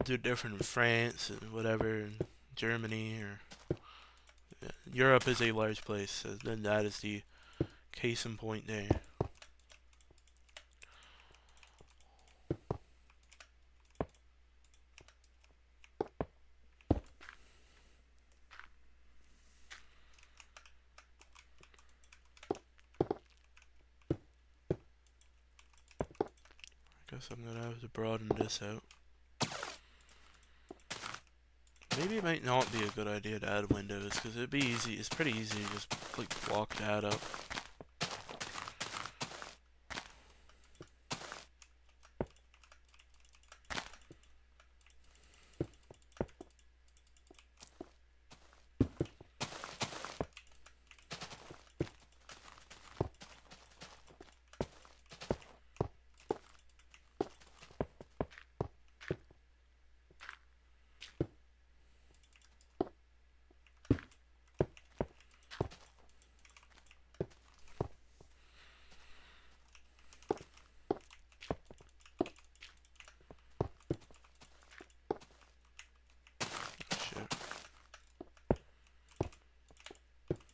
do different in France and whatever, and Germany, or Europe is a large place. So then that is the case in point there. Guess I'm gonna have to broaden this out. Maybe it might not be a good idea to add windows, because it'd be easy. It's pretty easy to just like block that up.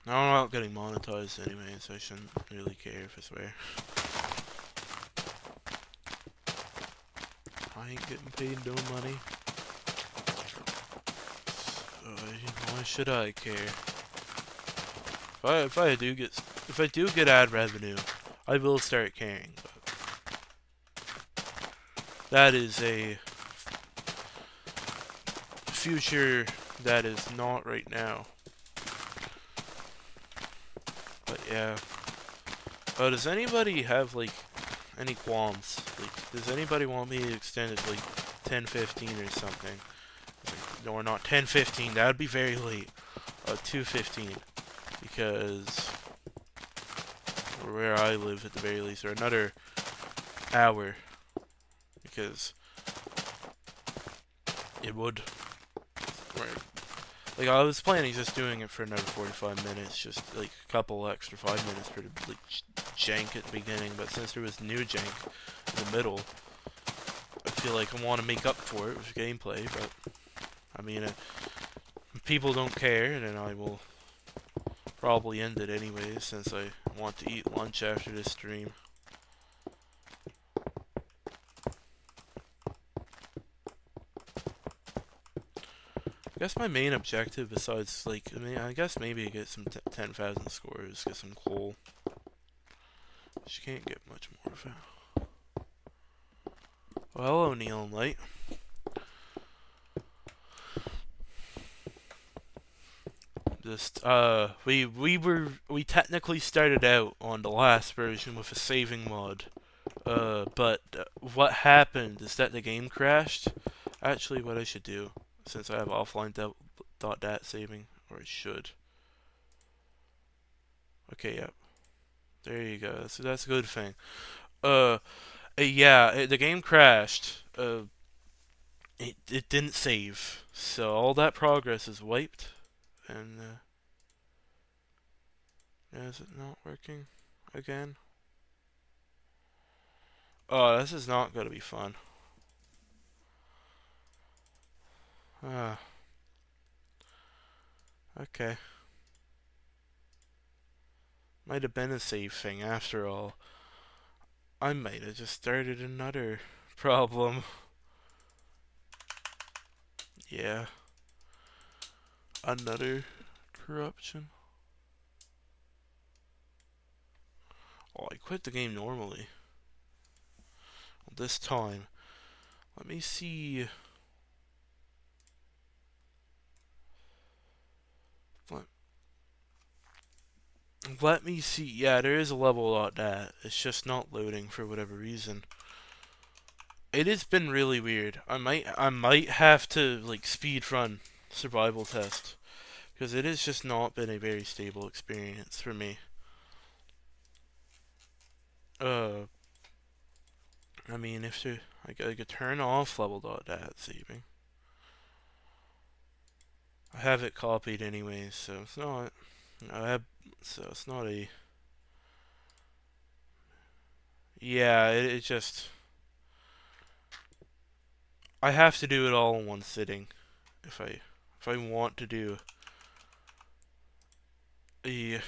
No, I'm not getting monetized anyway, so I shouldn't really care if I swear. I ain't getting paid no money. So why should I care? If I do get ad revenue, I will start caring. But that is a future that is not right now. But Yeah. Oh, does anybody have like any qualms? Like, does anybody want me to extend it to, like 10:15 or something? Like, no, or not 10:15. That would be very late. 2:15 because or where I live at the very least, or another hour because it would. Like I was planning just doing it for another 45 minutes, just like a couple extra 5 minutes for the like jank at the beginning. But since there was new jank in the middle, I feel like I want to make up for it with gameplay. But I mean, if people don't care, then I will probably end it anyway, since I want to eat lunch after this stream. I guess my main objective, besides like, I mean, I guess maybe get some 10,000 scores, get some coal. Which you can't get much more of it. Well, hello, Neon Light. Just, we technically started out on the last version with a saving mod. But what happened is that the game crashed. Actually, what I should do, since I have offline .dat saving, or I should. Okay, yep. There you go. So that's a good thing. Yeah, the game crashed. It didn't save, so all that progress is wiped. And is it not working again? Oh, this is not gonna be fun. Ah, okay. Might have been a save thing after all. I might have just started another problem. Yeah. Another corruption. Oh, I quit the game normally. Well, this time. Let me see. Let me see. Yeah, there is a level.dat. It's just not loading for whatever reason. It has been really weird. I might have to like speed run survival test because it has just not been a very stable experience for me. Uh, I mean, if there, I could turn off level.dat saving. I have it copied anyway, so it's not. I have, so it's not a. Yeah, it just. I have to do it all in one sitting if I want to do a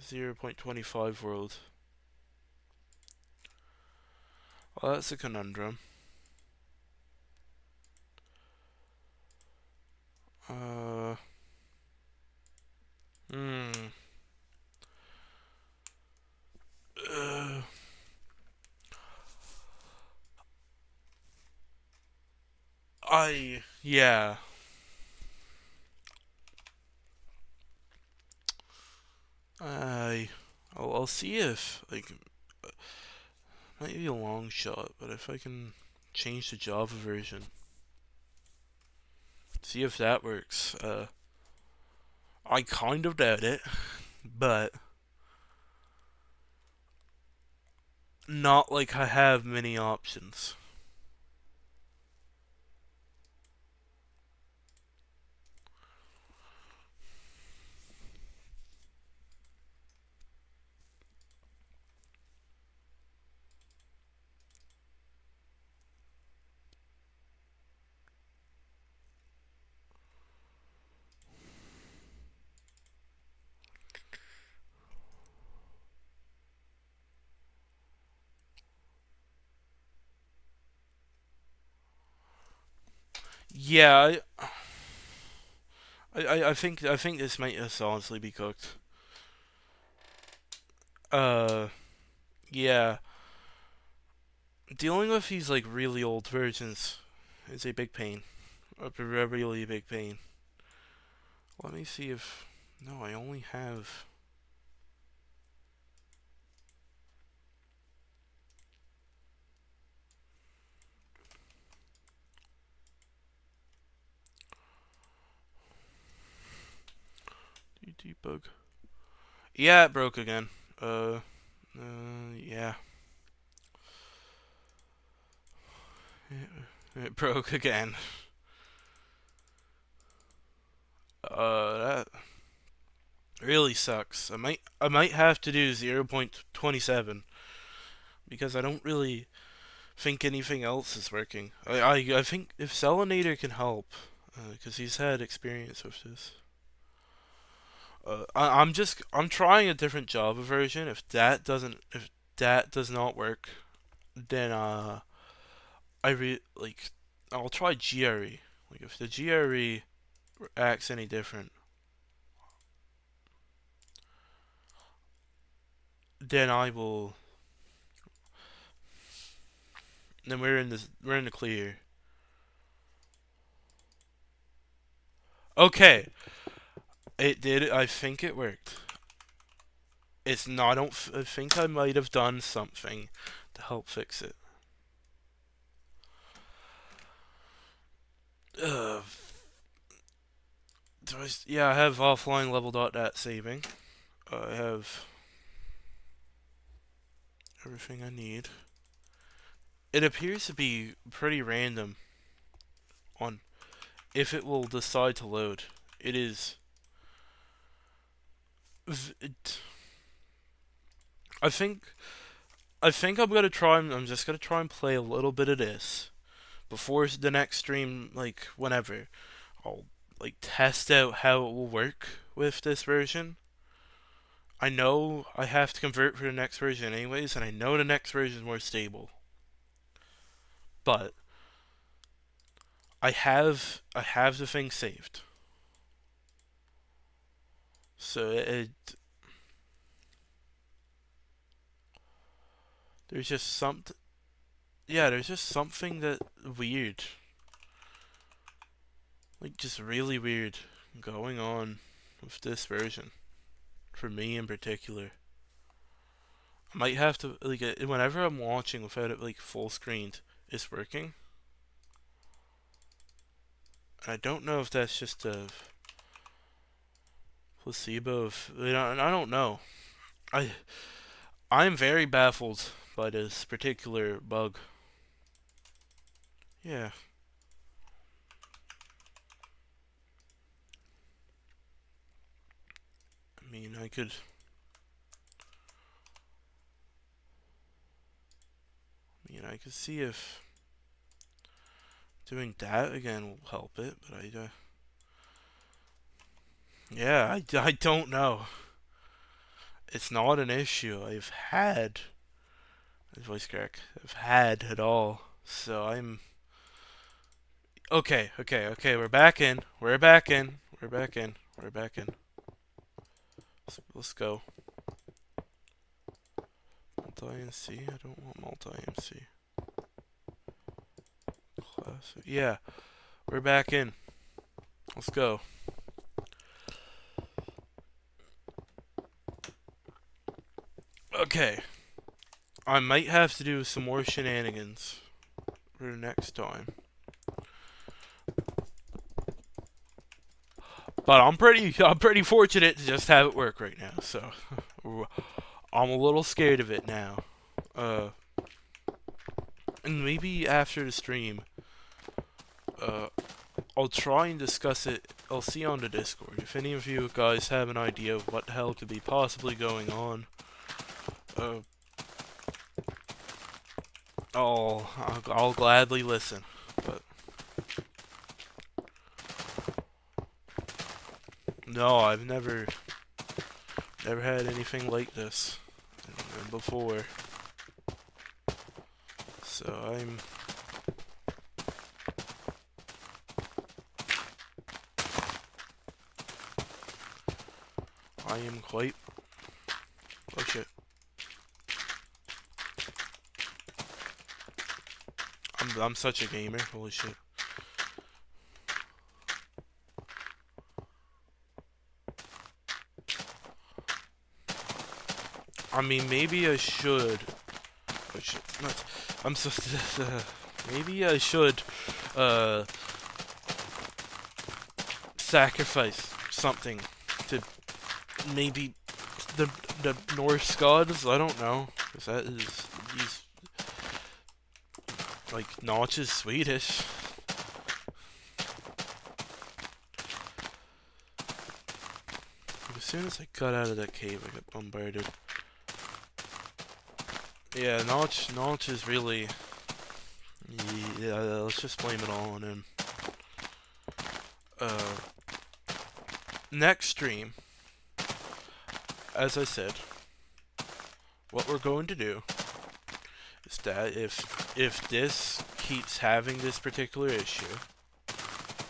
0.25 world. Well, that's a conundrum. Uh, hmm. Uh, yeah. I'll see if like might be a long shot, but if I can change the Java version, see if that works. I kind of doubt it, but not like I have many options. Yeah, I think this might just honestly be cooked. Uh, yeah. Dealing with these like really old versions is a big pain. A really big pain. Let me see if no, I only have bug. Yeah, it broke again. Yeah. It broke again. That really sucks. I might have to do 0.27 because I don't really think anything else is working. I think if Selinator can help, because he's had experience with this. I'm trying a different Java version. If that does not work, then like I'll try GRE. Like if the GRE acts any different, then I will. Then we're in the clear. Okay, it did. I think it worked. It's not. I think I might have done something to help fix it. Uh, yeah, I have offline level.dat saving. I have everything I need. It appears to be pretty random on if it will decide to load. It is. It, I think. I think I'm gonna try. I'm just gonna try and play a little bit of this before the next stream. Like whenever, I'll like test out how it will work with this version. I know I have to convert for the next version anyways, and I know the next version is more stable. But I have the thing saved. So there's just something. Yeah, there's just something that weird, like just really weird, going on with this version. For me in particular, I might have to like whenever I'm watching without it like full screened, it's working. I don't know if that's just a placebo. I don't know. I I'm very baffled by this particular bug. Yeah. I mean, I could see if doing that again will help it, but yeah, I don't know. It's not an issue I've had. Voice crack. I've had at all. So I'm okay. Okay. Okay. We're back in. We're back in. We're back in. We're back in. Let's go. Multi-NC? I don't want multi-NC. Classic. Yeah. We're back in. Let's go. Okay. I might have to do some more shenanigans for the next time. But I'm pretty fortunate to just have it work right now. So I'm a little scared of it now. And maybe after the stream, I'll try and discuss it. I'll see on the Discord if any of you guys have an idea of what the hell could be possibly going on. I'll gladly listen. But no, I've never had anything like this before. So I am quite. Oh shit. I'm such a gamer. Holy shit. I mean, maybe I should. Oh shit. Not. I'm so. Maybe I should. Sacrifice something to maybe the Norse gods. I don't know. Cause that is he's like Notch is Swedish. As soon as I got out of that cave, I got bombarded. Yeah, Notch is really. Yeah, let's just blame it all on him. Uh, Next stream, as I said, what we're going to do is that if this keeps having this particular issue,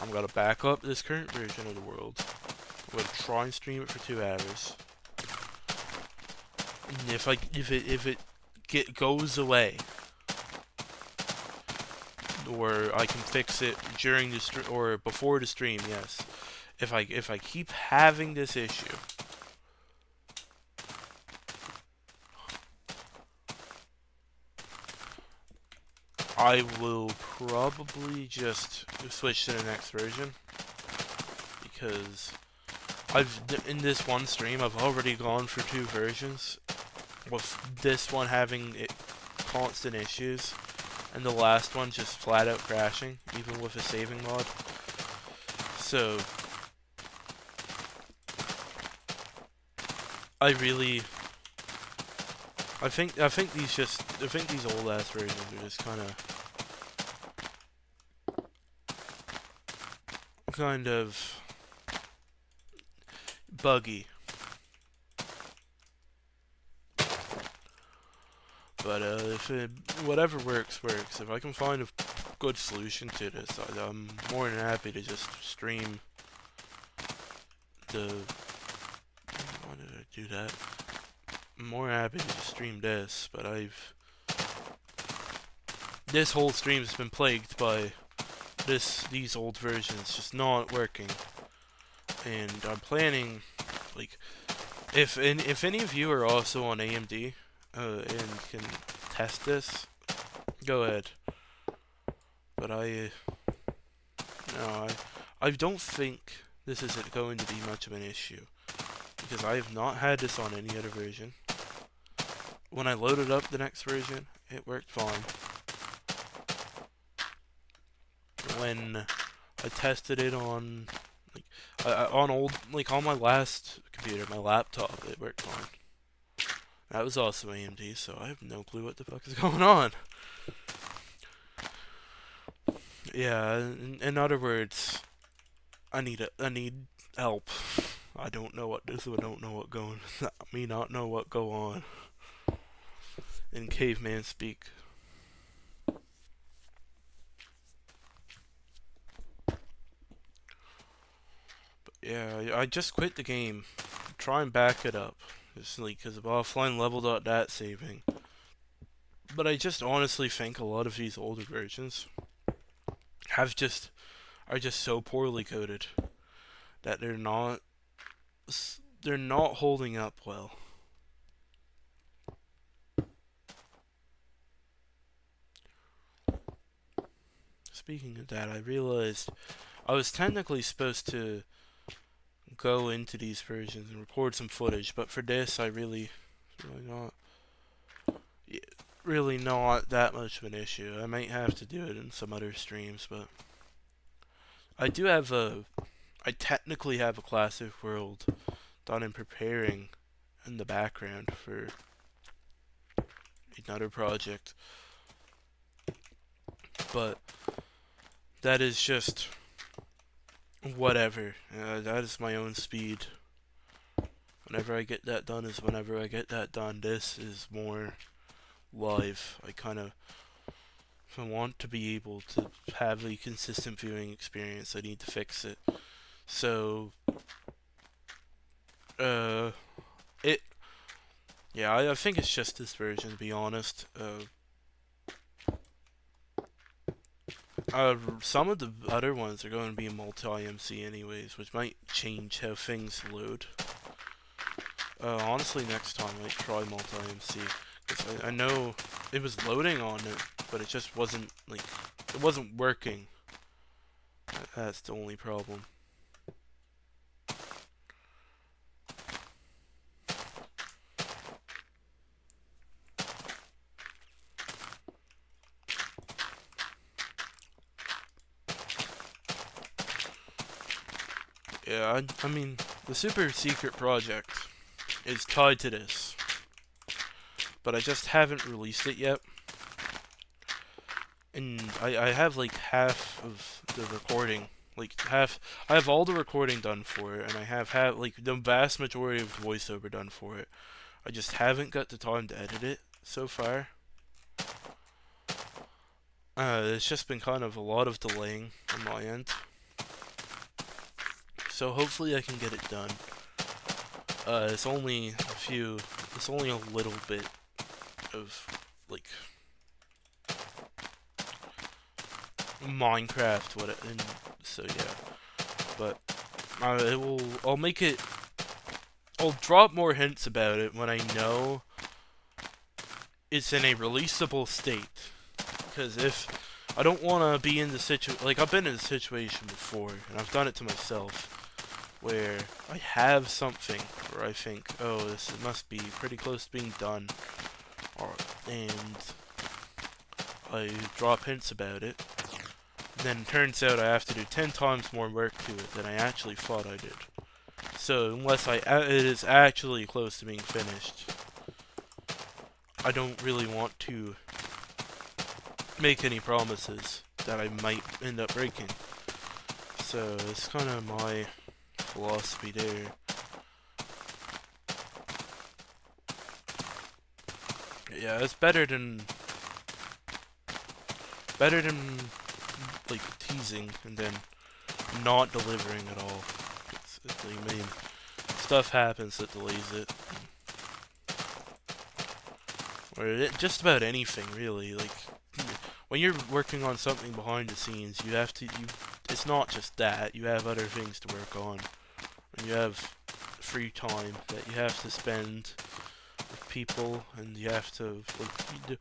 I'm gonna back up this current version of the world. I'm gonna try and stream it for 2 hours. And if it goes away, or I can fix it during the stream or before the stream, yes. If I keep having this issue, I will probably just switch to the next version, because in this one stream I've already gone for 2 versions, with this one having constant issues, and the last one just flat out crashing, even with a saving mod. So I think these old ass versions are just kind of buggy. But whatever works. If I can find a good solution to this, I'm more than happy to just stream the. Why did I do that? I'm more happy to just stream this, but this whole stream has been plagued by these old versions just not working, and I'm planning, like, if any of you are also on AMD and can test this, go ahead. But I don't think this is going to be much of an issue, because I have not had this on any other version. When I loaded up the next version, it worked fine. When I tested it on on my last computer, my laptop, it worked fine. That was also AMD, so I have no clue what the fuck is going on. Yeah, in other words, I need help. I don't know what this. I don't know what going. Me not know what go on. In caveman speak. But yeah, I just quit the game. Try and back it up. Just like, because of offline level.dat saving. But I just honestly think a lot of these older versions are just so poorly coded that they're not holding up well. Speaking of that, I realized I was technically supposed to go into these versions and record some footage, but for this I really not that much of an issue. I might have to do it in some other streams, but I technically have a classic world done in preparing in the background for another project, but that is just whatever. That is my own speed. Whenever I get that done is whenever I get that done. This is more live. If I want to be able to have a consistent viewing experience, I need to fix it. So, I think it's just this version, to be honest. Some of the other ones are going to be multi-MC anyways, which might change how things load. Honestly, next time I might try multi-MC, because I know it was loading on it, but it just wasn't, it wasn't working. That's the only problem. Yeah, I mean, the super secret project is tied to this, but I just haven't released it yet. And I have like half of the recording, like half. I have all the recording done for it, and I have like the vast majority of the voiceover done for it. I just haven't got the time to edit it so far. It's just been kind of a lot of delaying on my end. So hopefully I can get it done. It's only a few. It's only a little bit of like Minecraft, what it, and so yeah. But it will. I'll make it. I'll drop more hints about it when I know it's in a releasable state. Because if I don't want to be in the situation, like I've been in a situation before, and I've done it to myself, where I have something where I think, oh, this must be pretty close to being done, and I drop hints about it. Then it turns out I have to do 10 times more work to it than I actually thought I did. So unless it is actually close to being finished, I don't really want to make any promises that I might end up breaking. So it's kind of my philosophy there. Yeah, it's better than like teasing and then not delivering at all. I mean, stuff happens that delays it, or just about anything really. Like when you're working on something behind the scenes, you have to. It's not just that. You have other things to work on, and you have free time that you have to spend with people, and you have to you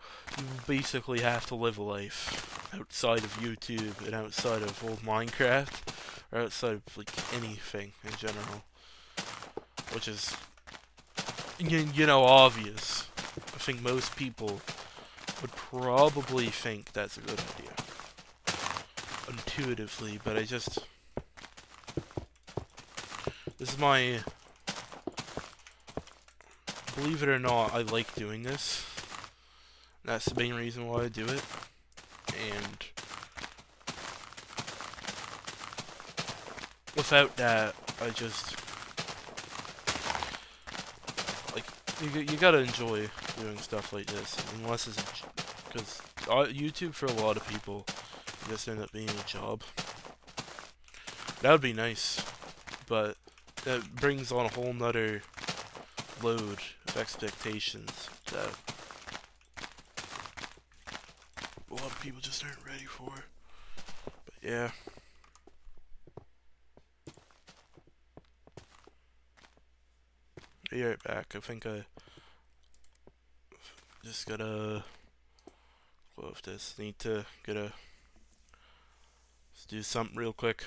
basically have to live a life outside of YouTube and outside of old Minecraft, or outside of like anything in general, which is obvious. I think most people would probably think that's a good idea intuitively, but this is my, believe it or not, I like doing this. That's the main reason why I do it. And without that, I just like you gotta enjoy doing stuff like this, unless it's because YouTube for a lot of people just end up being a job. That would be nice, but that brings on a whole nother load of expectations that a lot of people just aren't ready for. But yeah. Be right back. I think I just gotta close this. Need to do something real quick.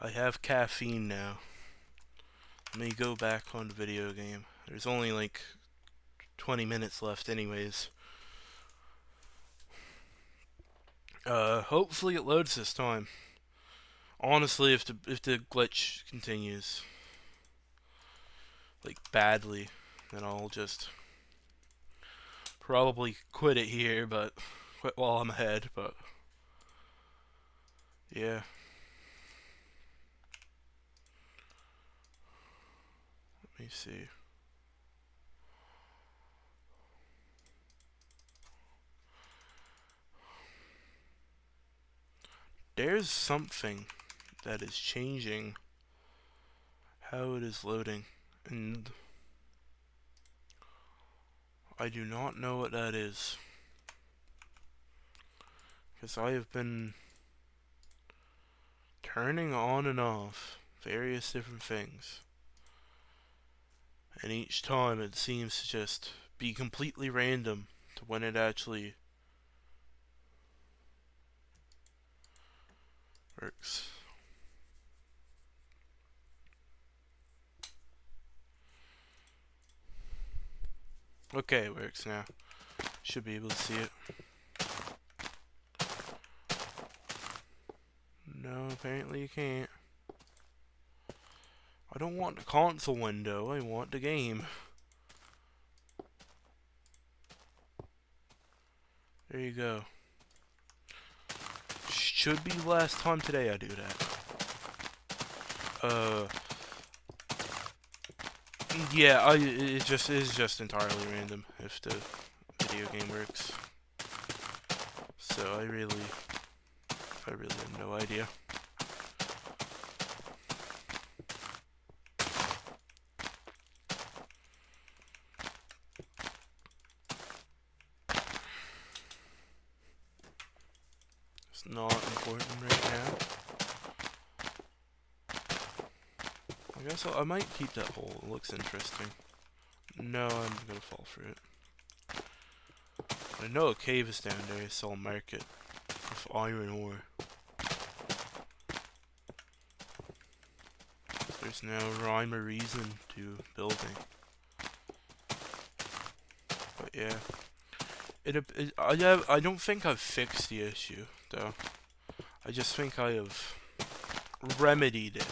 I have caffeine now. Let me go back on the video game. There's only like 20 minutes left anyways. Hopefully it loads this time. Honestly, if the glitch continues like badly, then I'll just probably quit it here, but quit while I'm ahead, but yeah. Let me see. There's something that is changing how it is loading, and I do not know what that is, because I have been turning on and off various different things, and each time it seems to just be completely random to when it actually works. Okay, it works now. Should be able to see it. No, apparently you can't. I don't want the console window, I want the game. There you go. Should be the last time today I do that. Yeah, it is just entirely random if the video game works. So I really have no idea. It's not important right now. I guess I might keep that hole. It looks interesting. No, I'm gonna fall for it. I know a cave is down there, so I'll mark it with iron ore. There's no rhyme or reason to building. But yeah, I don't think I've fixed the issue though. I just think I have remedied it.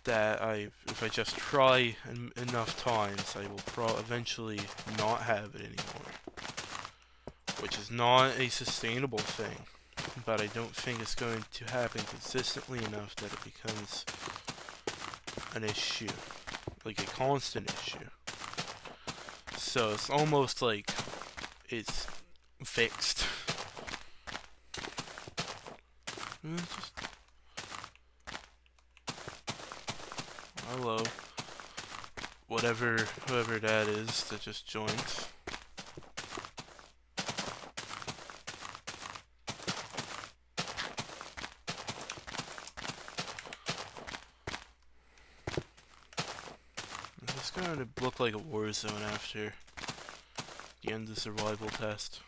That if I just try enough times, I will eventually not have it anymore. Which is not a sustainable thing, but I don't think it's going to happen consistently enough that it becomes an issue, like a constant issue. So it's almost like it's fixed. Hello. Whoever that is that just joined. It's going to look like a war zone after the end of the survival test.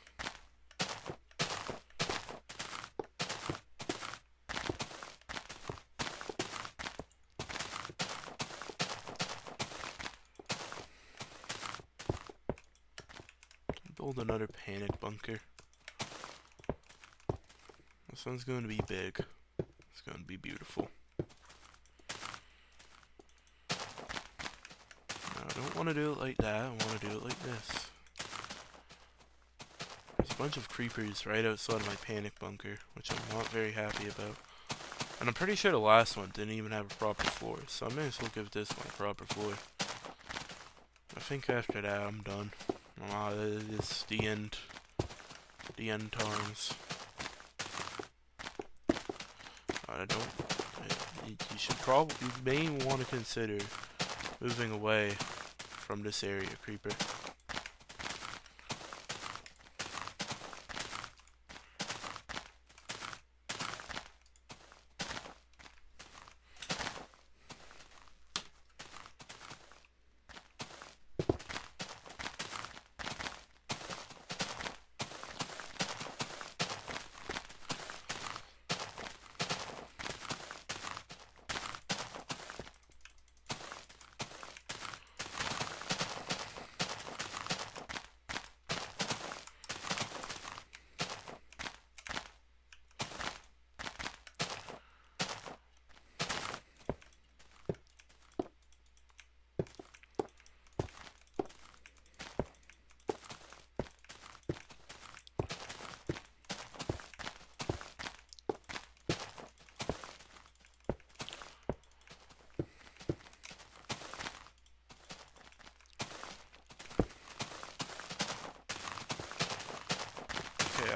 Build another panic bunker. This one's going to be big. It's going to be beautiful. No, I don't want to do it like that. I want to do it like this. There's a bunch of creepers right outside of my panic bunker, which I'm not very happy about. And I'm pretty sure the last one didn't even have a proper floor, so I may as well give this one a proper floor. I think after that I'm done. It's the end. The end times. You may want to consider moving away from this area, creeper.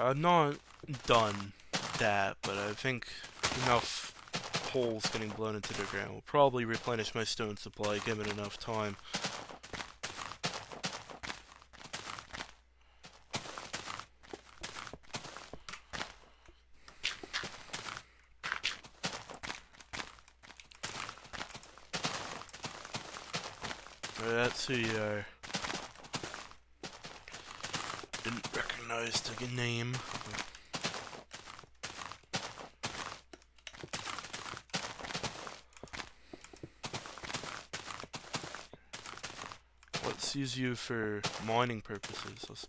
Yeah, I'm not done that, but I think enough holes getting blown into the ground will probably replenish my stone supply given enough time. That's who you are. Didn't recognize the name. Let's use you for mining purposes. Let's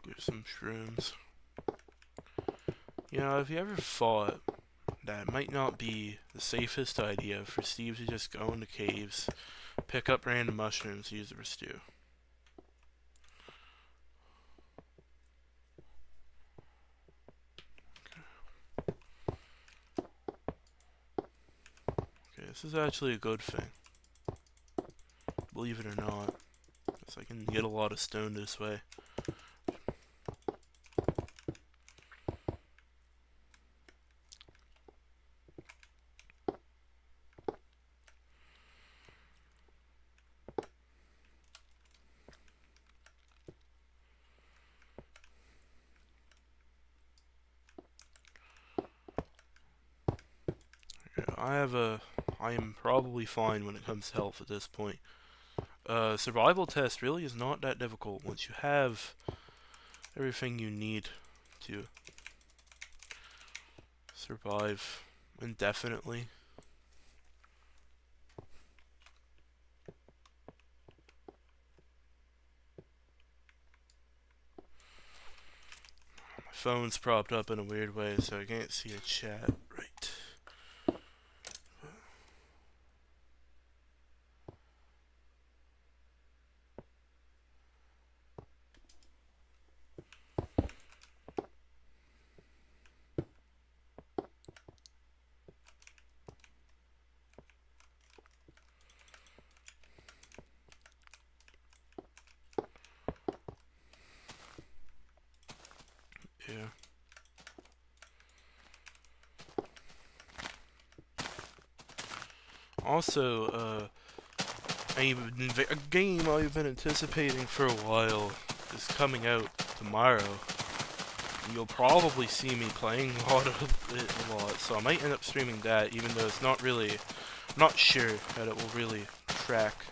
get some shrooms. You know, have you ever thought that it might not be the safest idea for Steve to just go into caves, pick up random mushrooms, use it for stew? Okay, this is actually a good thing. Believe it or not. Because I can get a lot of stone this way. I am probably fine when it comes to health at this point. Survival test really is not that difficult once you have everything you need to survive indefinitely. My phone's propped up in a weird way, so I can't see a chat right. Yeah. Also, a game I've been anticipating for a while is coming out tomorrow. You'll probably see me playing a lot of it a lot, so I might end up streaming that, even though it's not really, I'm not sure that it will really track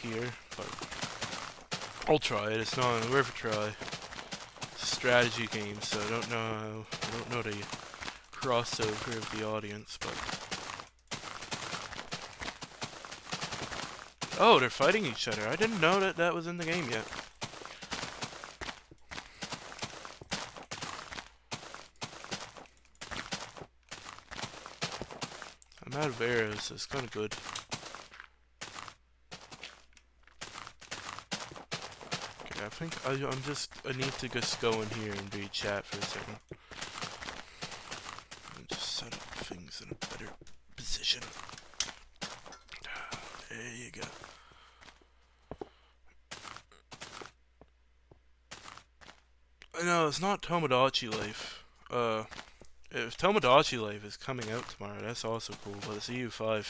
here, but I'll try it. It's not worth a try. It's a strategy game, so I don't know the crossover of the audience, but oh, they're fighting each other. I didn't know that that was in the game yet. I'm out of arrows, so it's kind of good. Okay, I think I need to just go in here and read chat for a second. And just set up things in a better position. There you go. No, it's not Tomodachi Life. If Tomodachi Life is coming out tomorrow, that's also cool, but it's EU5.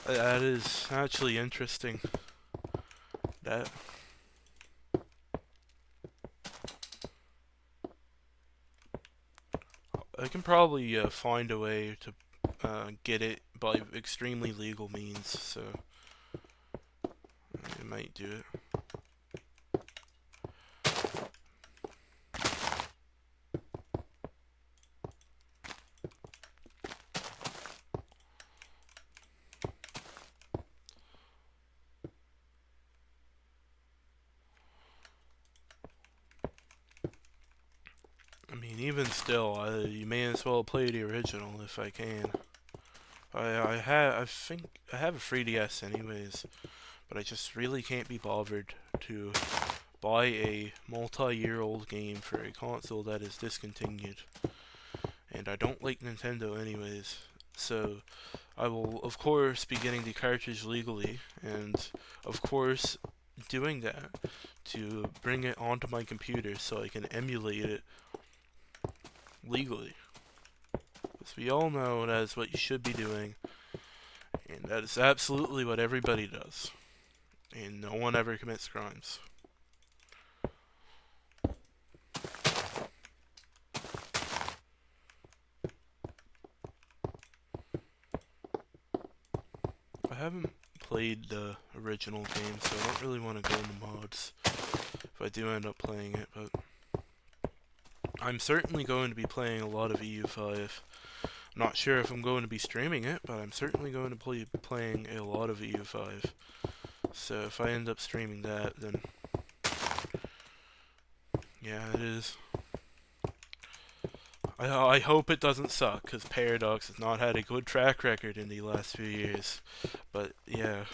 That is actually interesting. That... I can probably find a way to get it by extremely legal means, so I might do it. I mean, even still, you may as well play the original if I can. I think I have a 3DS anyways, but I just really can't be bothered to buy a multi-year-old game for a console that is discontinued. And I don't like Nintendo anyways. So I will, of course, be getting the cartridge legally, and of course, doing that to bring it onto my computer so I can emulate it legally. As we all know, that is what you should be doing, and that is absolutely what everybody does. And no one ever commits crimes. I haven't played the original game, so I don't really want to go into mods if I do end up playing it, but I'm certainly going to be playing a lot of EU5. I'm not sure if I'm going to be streaming it, but I'm certainly going to be playing a lot of EU5. So if I end up streaming that, then yeah, it is. I hope it doesn't suck, because Paradox has not had a good track record in the last few years. But yeah.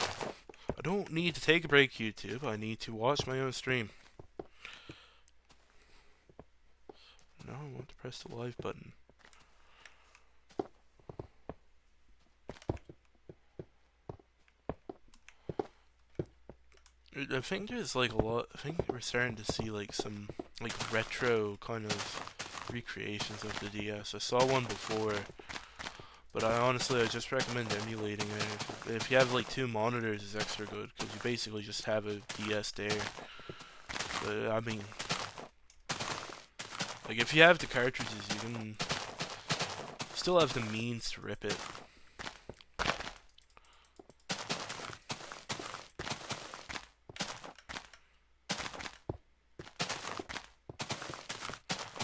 I don't need to take a break, YouTube. I need to watch my own stream. Now I want to press the live button. I think there's like a lot. I think we're starting to see like some like retro kind of recreations of the DS. I saw one before, but I just recommend emulating it. If you have like two monitors, it's extra good because you basically just have a DS there. But I mean, like if you have the cartridges, you can still have the means to rip it.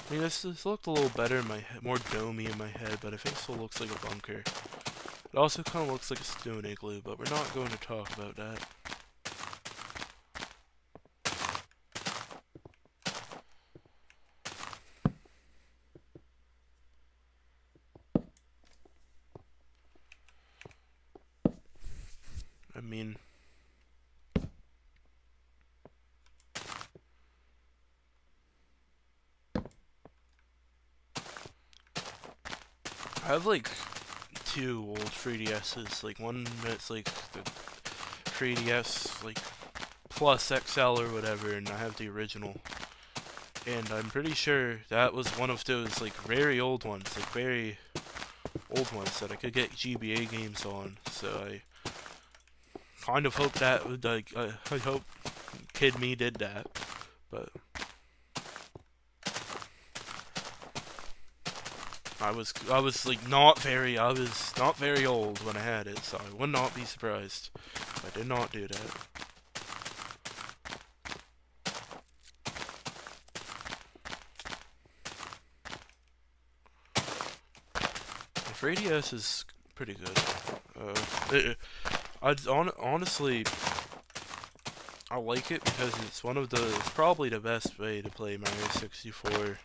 I mean, this looked a little better in my head, more domey in my head, but I think it still looks like a bunker. It also kind of looks like a stone igloo, but we're not going to talk about that. I mean, I have like two old 3DS's, like one that's like the 3DS like Plus XL or whatever, and I have the original. And I'm pretty sure that was one of those like very old ones, like very old ones that I could get GBA games on. So I kind of hope that would like I hope Kid Me did that, but I was not very old when I had it, so I would not be surprised if I did not do that. The 3DS is pretty good. Honestly, I like it because it's probably the best way to play Mario 64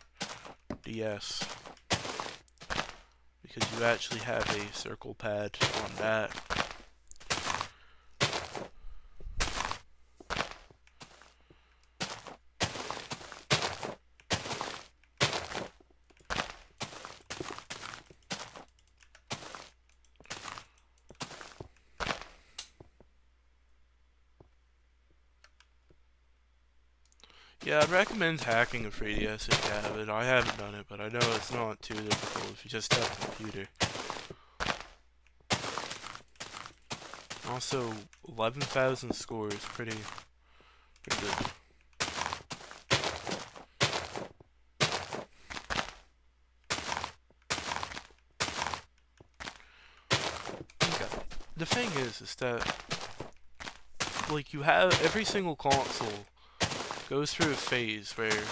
DS. Because you actually have a circle pad on that. Yeah, I'd recommend hacking a 3DS if you have it. I haven't done it, but I know it's not too difficult if you just have a computer. Also, 11,000 scores, pretty good. The thing is that, like, you have every single console goes through a phase where,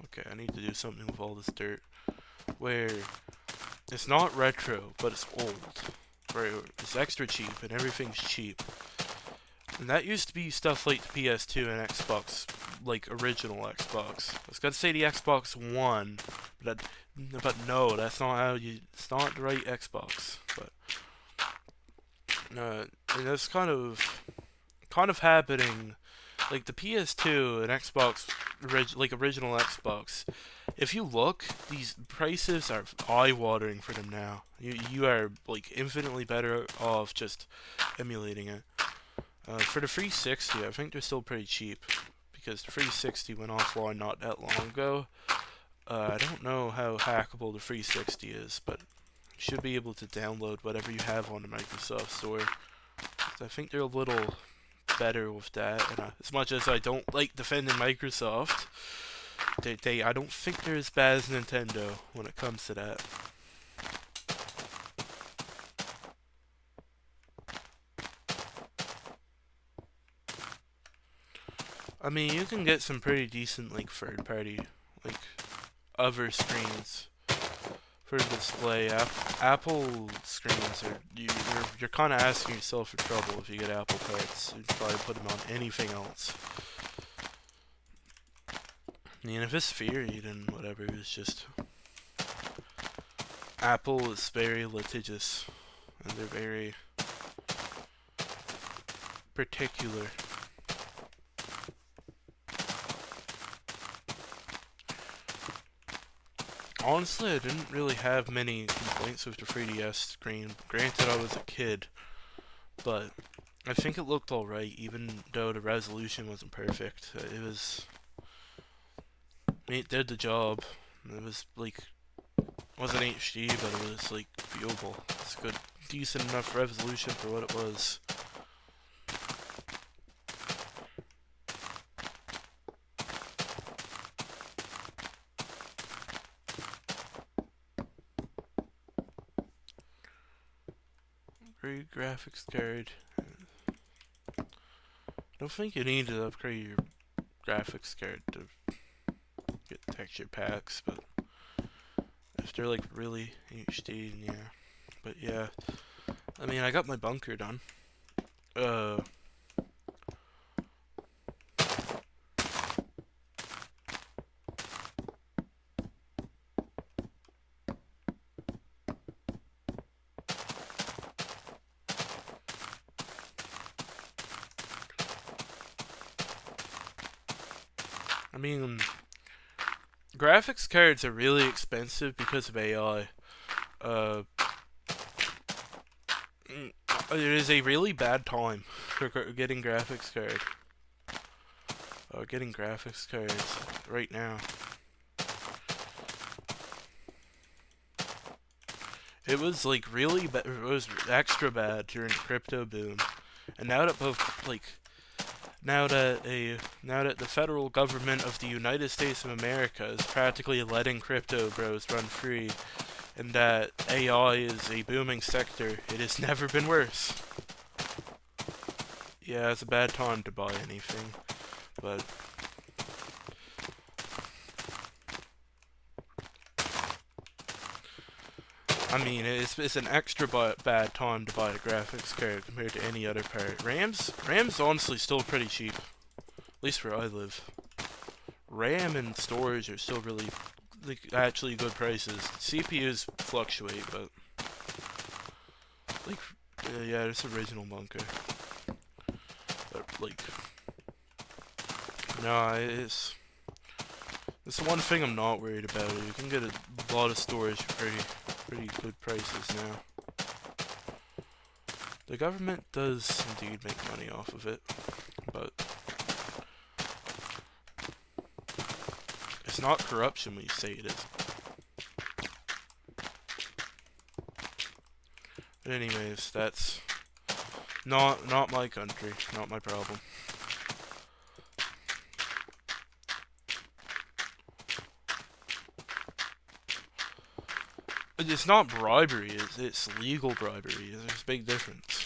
okay, I need to do something with all this dirt, where it's not retro, but it's old, where it's extra cheap and everything's cheap. And that used to be stuff like the PS2 and Xbox, like original Xbox. I was gonna say the Xbox One, but no, it's not the right Xbox. But and that's kind of happening like the PS2 and Xbox, like original Xbox. If you look, these prices are eye-watering for them now. You are like infinitely better off just emulating it. For the 360, I think they're still pretty cheap because the 360 went offline not that long ago. I don't know how hackable the 360 is, but you should be able to download whatever you have on the Microsoft Store. I think they're a little better with that. And as much as I don't like defending Microsoft, I don't think they're as bad as Nintendo when it comes to that. I mean, you can get some pretty decent like third-party, like other screens for display. Apple screens are you're kind of asking yourself for trouble if you get Apple parts. You'd probably put them on anything else. I mean, if it's theory, then whatever. It's just Apple is very litigious, and they're very particular. Honestly, I didn't really have many complaints with the 3DS screen. Granted, I was a kid, but I think it looked alright, even though the resolution wasn't perfect. It did the job. It was like, wasn't HD, but it was like viewable. It's good, decent enough resolution for what it was. Upgrade graphics card. I don't think you need to upgrade your graphics card to get texture packs, but if they're like really HD, then yeah. But yeah, I mean, I got my bunker done. I mean, graphics cards are really expensive because of AI. It is a really bad time for getting graphics card. Getting graphics cards right now. It was like really bad. It was extra bad during the crypto boom, and now that now that the federal government of the United States of America is practically letting crypto bros run free, and that AI is a booming sector, it has never been worse. Yeah, it's a bad time to buy anything, but I mean, it's an extra bad time to buy a graphics card compared to any other part. RAM's honestly still pretty cheap, at least where I live. RAM and storage are still really, like, actually good prices. CPUs fluctuate, but like, yeah, it's original bunker. But like, no, it's the one thing I'm not worried about. You can get a lot of storage for pretty good prices now. The government does indeed make money off of it, but it's not corruption when you say it is. But anyways, that's not my country, not my problem. It's not bribery, it's legal bribery. There's a big difference.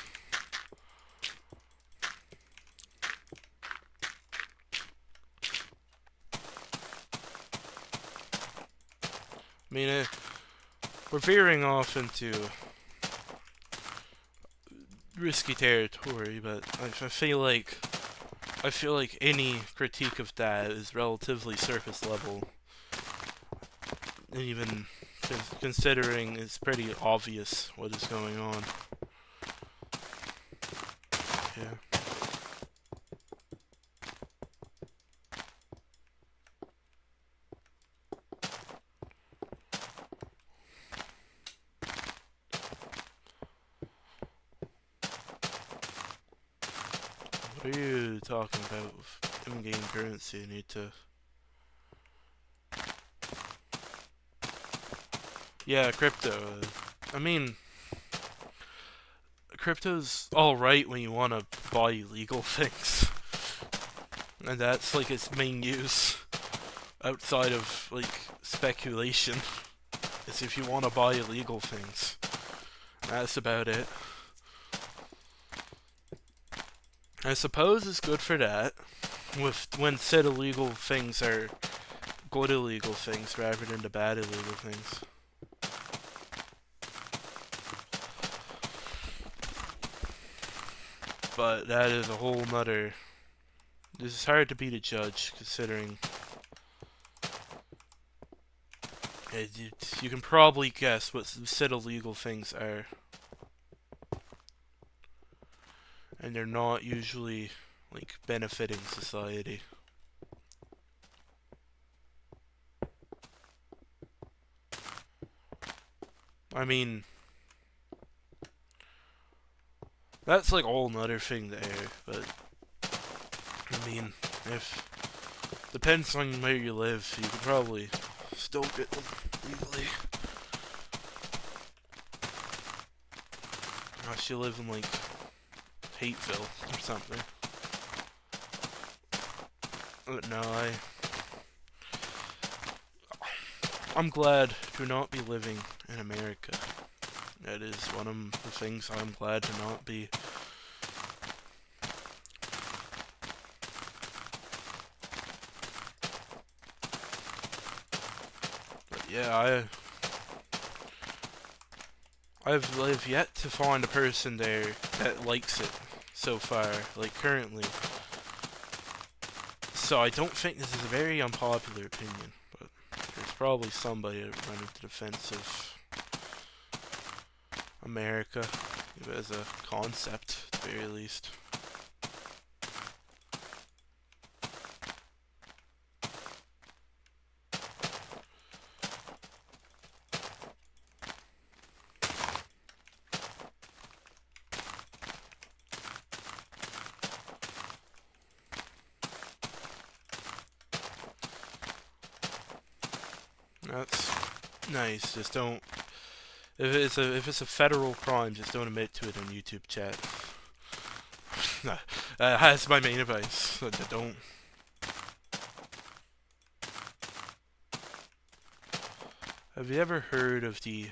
I mean, we're veering off into risky territory, but I feel like any critique of that is relatively surface level, and even considering it's pretty obvious what is going on. Yeah. What are you talking about with in-game currency? You need to... Yeah, crypto. I mean, crypto's alright when you want to buy illegal things. And that's like its main use. Outside of, like, speculation. Is if you want to buy illegal things. That's about it. I suppose it's good for that. When said illegal things are good illegal things rather than the bad illegal things. But that is a whole nother... This is hard to be the judge, considering... You can probably guess what said illegal things are. And they're not usually, like, benefiting society. I mean... That's like a whole nother thing there, but... I mean, if... Depends on where you live, you could probably still get them legally. Unless you live in, like, Hateville or something. But no, I'm glad to not be living in America. That is one of the things I'm glad to not be. But yeah, I've yet to find a person there that likes it so far, like currently. So I don't think this is a very unpopular opinion, but there's probably somebody that run into the defense of America as a concept, at the very least. That's nice. Just don't. If it's a federal crime, just don't admit to it on YouTube chat. That's my main advice. Don't. Have you ever heard of the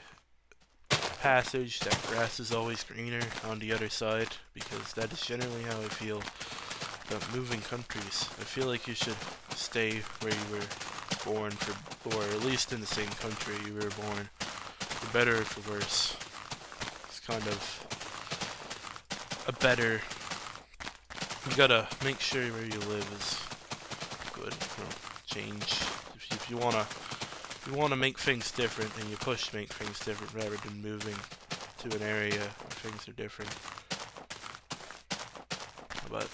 passage that grass is always greener on the other side? Because that is generally how I feel about moving countries. I feel like you should stay where you were born, or at least in the same country you were born, for better or for worse. It's kind of a better... You gotta make sure where you live is good. Change. If you wanna make things different, then you push to make things different rather than moving to an area where things are different. But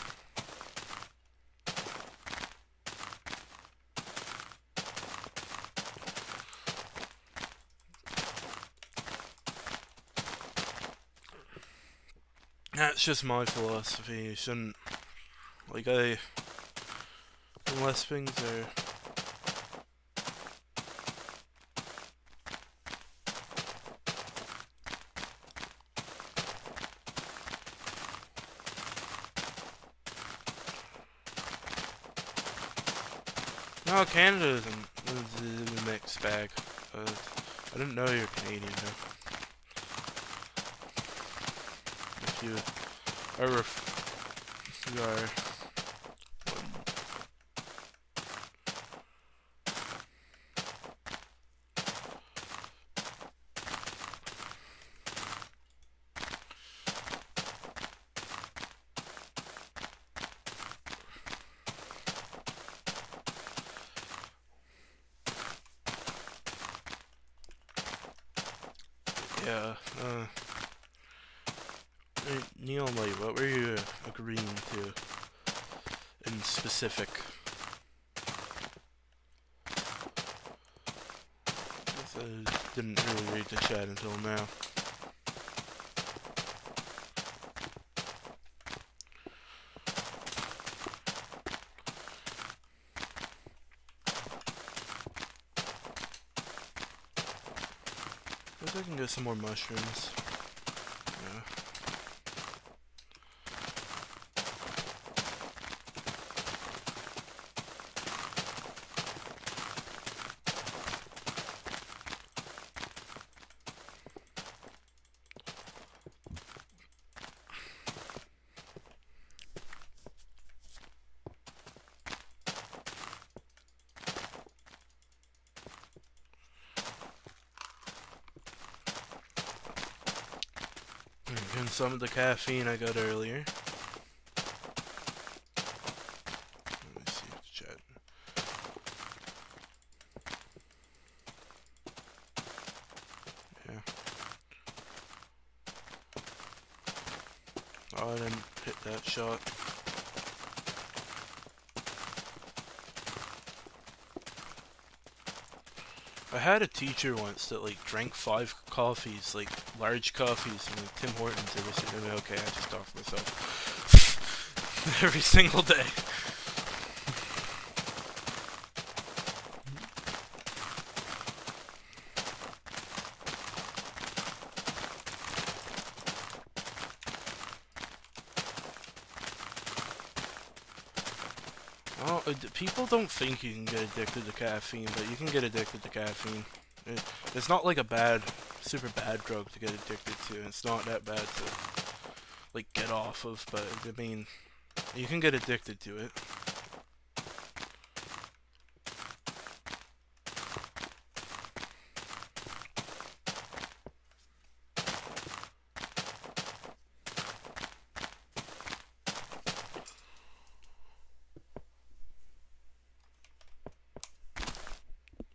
that's just my philosophy. You shouldn't, like, unless things are... No, Canada is a mixed bag. I didn't know you're Canadian, though. If you are, you are... Yeah, Neil, like, what were you agreeing to in specific? I didn't really read the chat until now. Guess I can get some more mushrooms. Yeah. And some of the caffeine I got earlier. Let me see the chat. Yeah. Oh, I didn't hit that shot. I had a teacher once that like drank 5 coffees, like large coffees from like, Tim Hortons every single day. Okay, I just off myself. Every single day. Oh, people don't think you can get addicted to caffeine, but you can get addicted to caffeine. It's not like a super bad drug to get addicted to. It's not that bad to like get off of, but I mean, you can get addicted to it.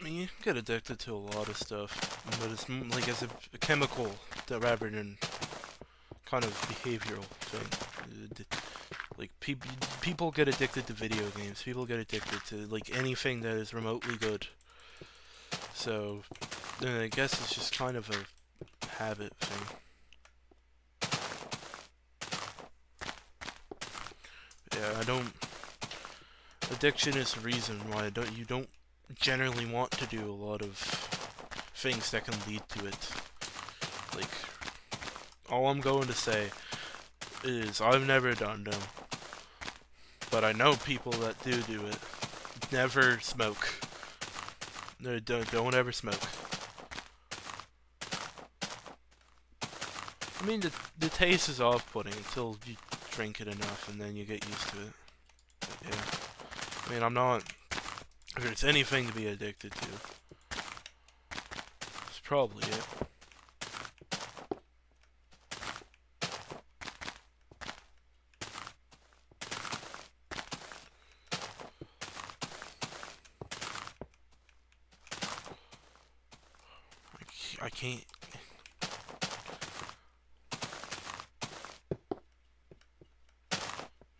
I mean, you can get addicted to a lot of stuff, but it's like as a chemical rather than kind of behavioral thing. Like people get addicted to video games. People get addicted to like anything that is remotely good. So I guess it's just kind of a habit thing. Yeah, I don't. Addiction is the reason why you don't generally want to do a lot of things that can lead to it. Like, all I'm going to say is I've never done them, but I know people that do it. Never smoke. No, don't ever smoke. I mean, the taste is off-putting until you drink it enough, and then you get used to it. But yeah. I mean, I'm not... If there's anything to be addicted to, it's probably it. I can't...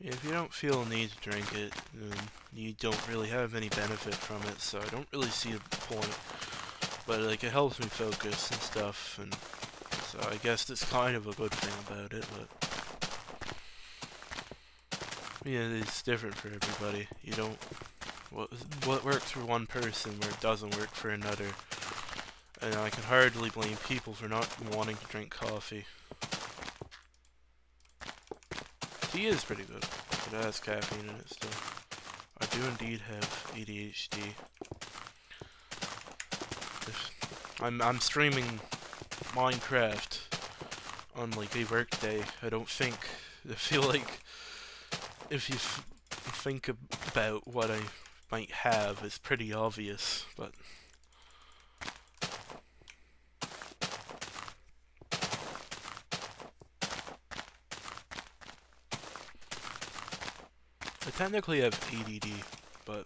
If you don't feel a need to drink it, then you don't really have any benefit from it, so I don't really see the point. But like, it helps me focus and stuff, and so I guess that's kind of a good thing about it, but yeah, it's different for everybody. You don't... What works for one person where it doesn't work for another. And I can hardly blame people for not wanting to drink coffee. Tea is pretty good. It has caffeine in it still. I do indeed have ADHD. I'm streaming Minecraft on like a work day. I feel like if you think about what I might have, it's pretty obvious, but I technically have ADD, but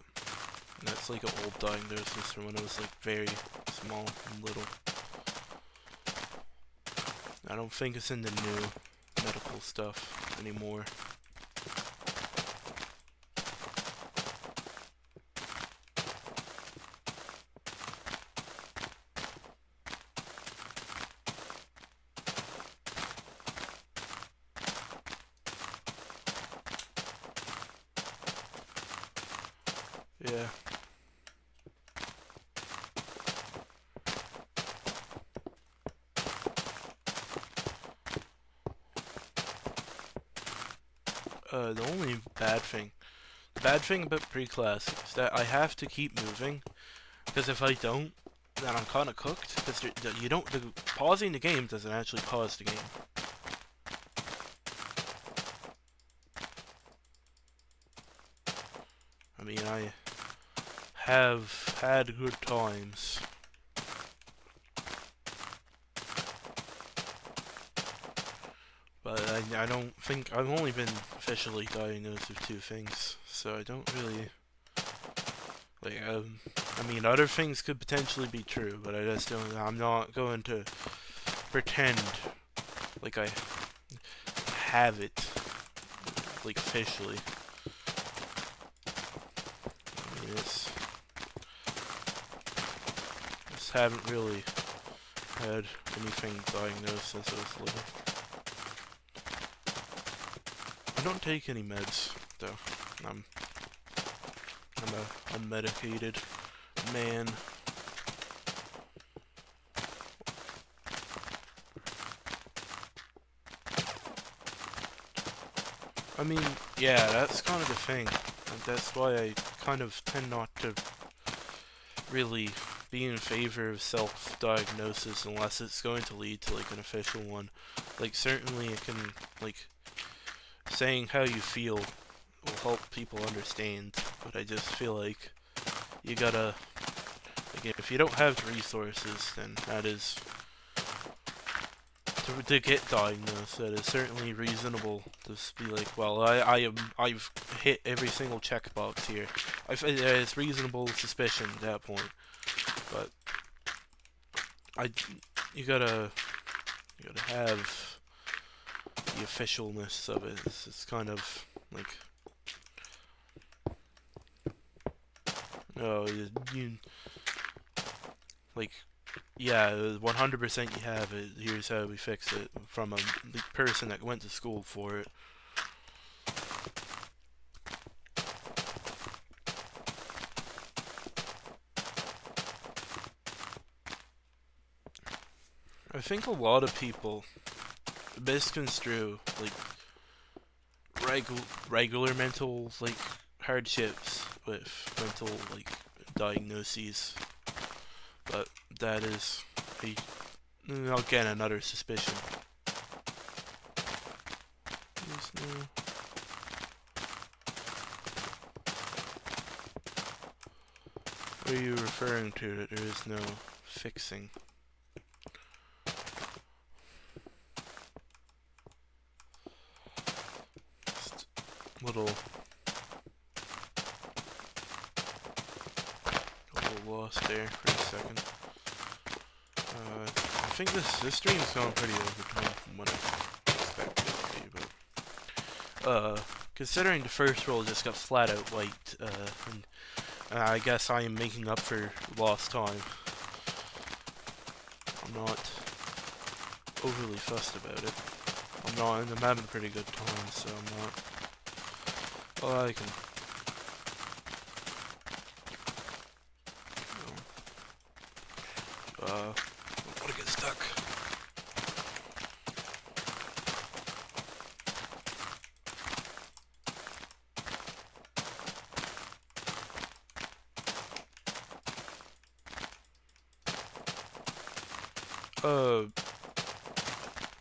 that's like an old diagnosis from when I was like very small and little. I don't think it's in the new medical stuff anymore. Yeah. The only bad thing about pre-class is that I have to keep moving, because if I don't, then I'm kind of cooked, because you don't, pausing the game doesn't actually pause the game. I mean, I have had good times. But I don't think, I've only been officially diagnosed with two things, so I don't really, like, I mean, other things could potentially be true, but I just don't, I'm not going to pretend like I have it, like, officially. I mean, just haven't really had anything diagnosed since I was little. I don't take any meds, though. I'm a unmedicated man. I mean, yeah, that's kind of the thing. And that's why I kind of tend not to really be in favor of self-diagnosis unless it's going to lead to, like, an official one. Like, certainly it can, like, saying how you feel will help people understand, but I just feel like you gotta, like, if you don't have the resources, then that is, to get diagnosed, that is certainly reasonable to be like, well, I've hit every single checkbox here. It's reasonable suspicion at that point, but you gotta have the officialness of it. It's kind of like, oh, you like, yeah, 100% you have it. Here's how we fix it from the person that went to school for it. I think a lot of people misconstrue, like, regular mental, like, hardships with mental, like, diagnoses, but that is again another suspicion. What are you referring to that there is no fixing? Just little lost there for a second. I think this stream's gone pretty overtime from what I expected it to be, but considering the first roll just got flat out wiped, and I guess I am making up for lost time. I'm not overly fussed about it. I'm having a pretty good time, so I'm not. Well, I can. I want to get stuck.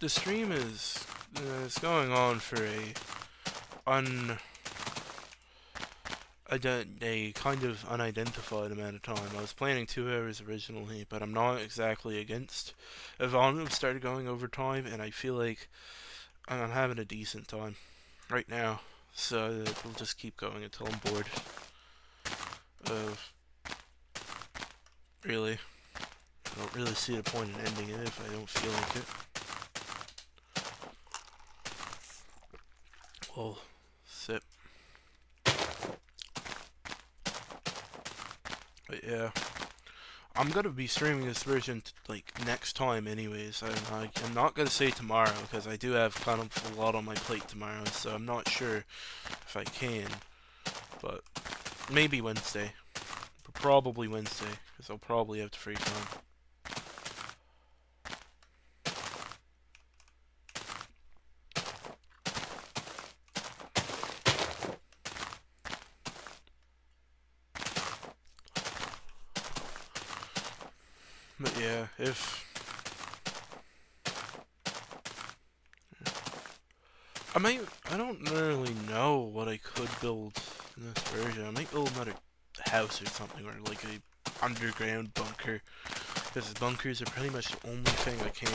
The stream is it's going on for a kind of unidentified amount of time. I was planning 2 hours originally, but I'm not exactly against Ivano started going over time, and I feel like I'm having a decent time right now, so we'll just keep going until I'm bored. Really, I don't really see the point in ending it if I don't feel like it. Well, sip. But yeah, I'm gonna be streaming this version like next time anyways. I'm not gonna say tomorrow because I do have kind of a lot on my plate tomorrow, so I'm not sure if I can, but maybe Wednesday. Probably Wednesday, because I'll probably have the free time. But yeah, if I don't really know what I could build in this version. I might build another house or something, or like a underground bunker, because bunkers are pretty much the only thing I can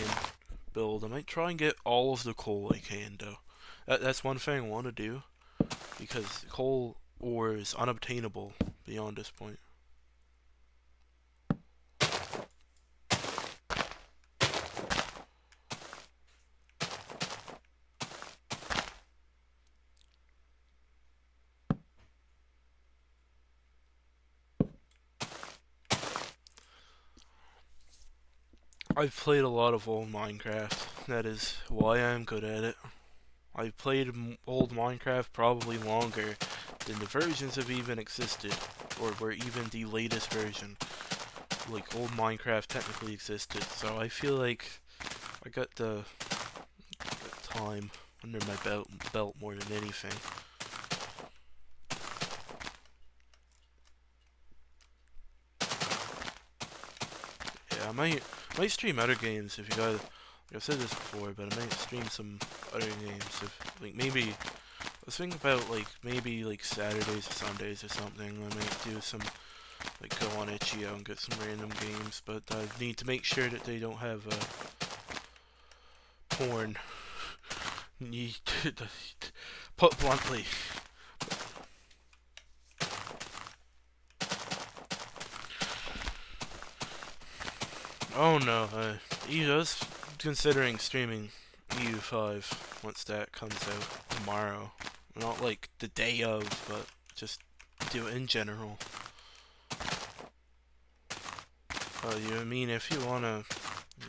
build. I might try and get all of the coal I can, though. That's one thing I want to do, because coal ore is unobtainable beyond this point. I've played a lot of old Minecraft. That is why I'm good at it. I've played old Minecraft probably longer than the versions have even existed, or were even the latest version. Like, old Minecraft technically existed, so I feel like I got the time under my belt more than anything. Yeah, I might stream other games if you guys. Like I've said this before, but I might stream some other games if, like, maybe. Let's think about like maybe like Saturdays or Sundays or something. I might do some like go on itch.io and get some random games, but I need to make sure that they don't have porn. Put bluntly. Oh no, I was considering streaming EU5 once that comes out tomorrow. Not like the day of, but just do it in general. I mean, if you wanna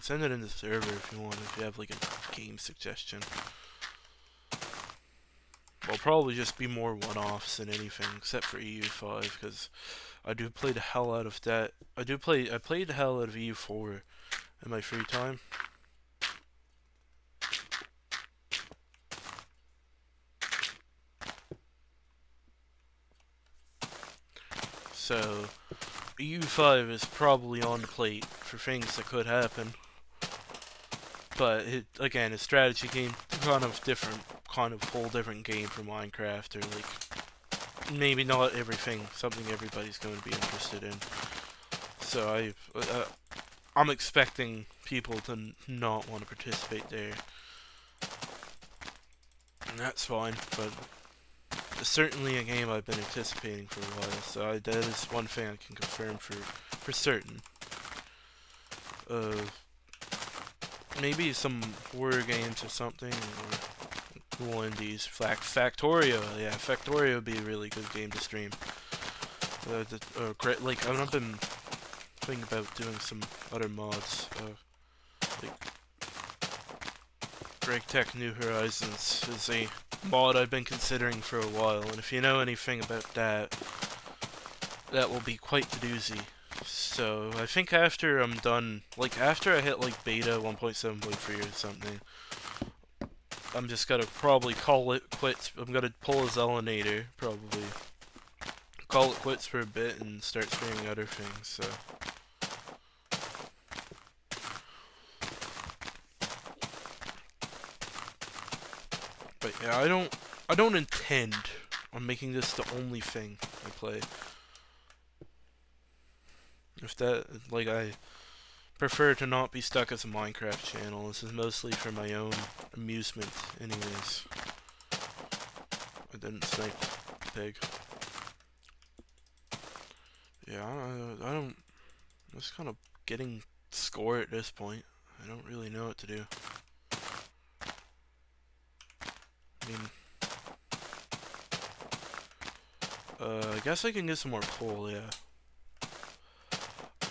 send it in the server if you want, if you have like a game suggestion. I'll probably just be more one-offs than anything, except for EU5, because I do play the hell out of that. I played the hell out of EU4 in my free time. So, EU5 is probably on the plate for things that could happen. But, again, a strategy game, kind of different, kind of whole different game from Minecraft, or like, maybe not everything, something everybody's going to be interested in. So I'm expecting people to not want to participate there. And that's fine, but it's certainly a game I've been anticipating for a while, so that is one thing I can confirm for certain. Maybe some horror games or something, or cool indies. Factorio, yeah, Factorio would be a really good game to stream. Like, I've been thinking about doing some other mods, like Tech New Horizons is a mod I've been considering for a while, and if you know anything about that, that will be quite the doozy. So, I think after I'm done, like, after I hit, like, beta 1.7.3 or something, I'm just gonna probably call it quits. I'm gonna pull a Zelinator, probably. Call it quits for a bit and start streaming other things, so. But yeah, I don't intend on making this the only thing I play. If that, like, I prefer to not be stuck as a Minecraft channel. This is mostly for my own amusement, anyways. I didn't snipe the pig. Yeah, I don't. I'm just kind of getting score at this point. I don't really know what to do. I mean, I guess I can get some more coal, yeah.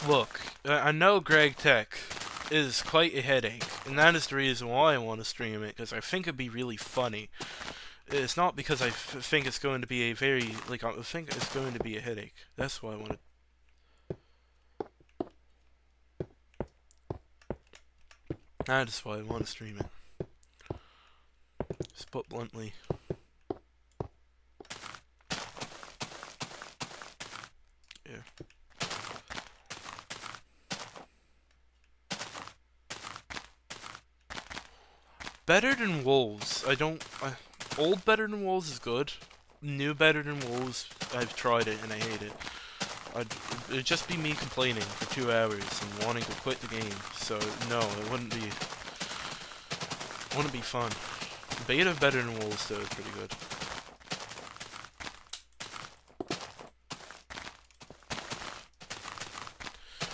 Look, I know Greg Tech is quite a headache, and that is the reason why I want to stream it, because I think it'd be really funny. It's not because I think it's going to be a very, like, I think it's going to be a headache. That's why I want to. That is why I want to stream it. Just put bluntly. Yeah. Better than Wolves. I don't. Old Better Than Wolves is good. New Better Than Wolves, I've tried it and I hate it. It'd just be me complaining for 2 hours and wanting to quit the game. So no, it wouldn't be. Wouldn't be fun. Beta of Better Than Wolves though is pretty good.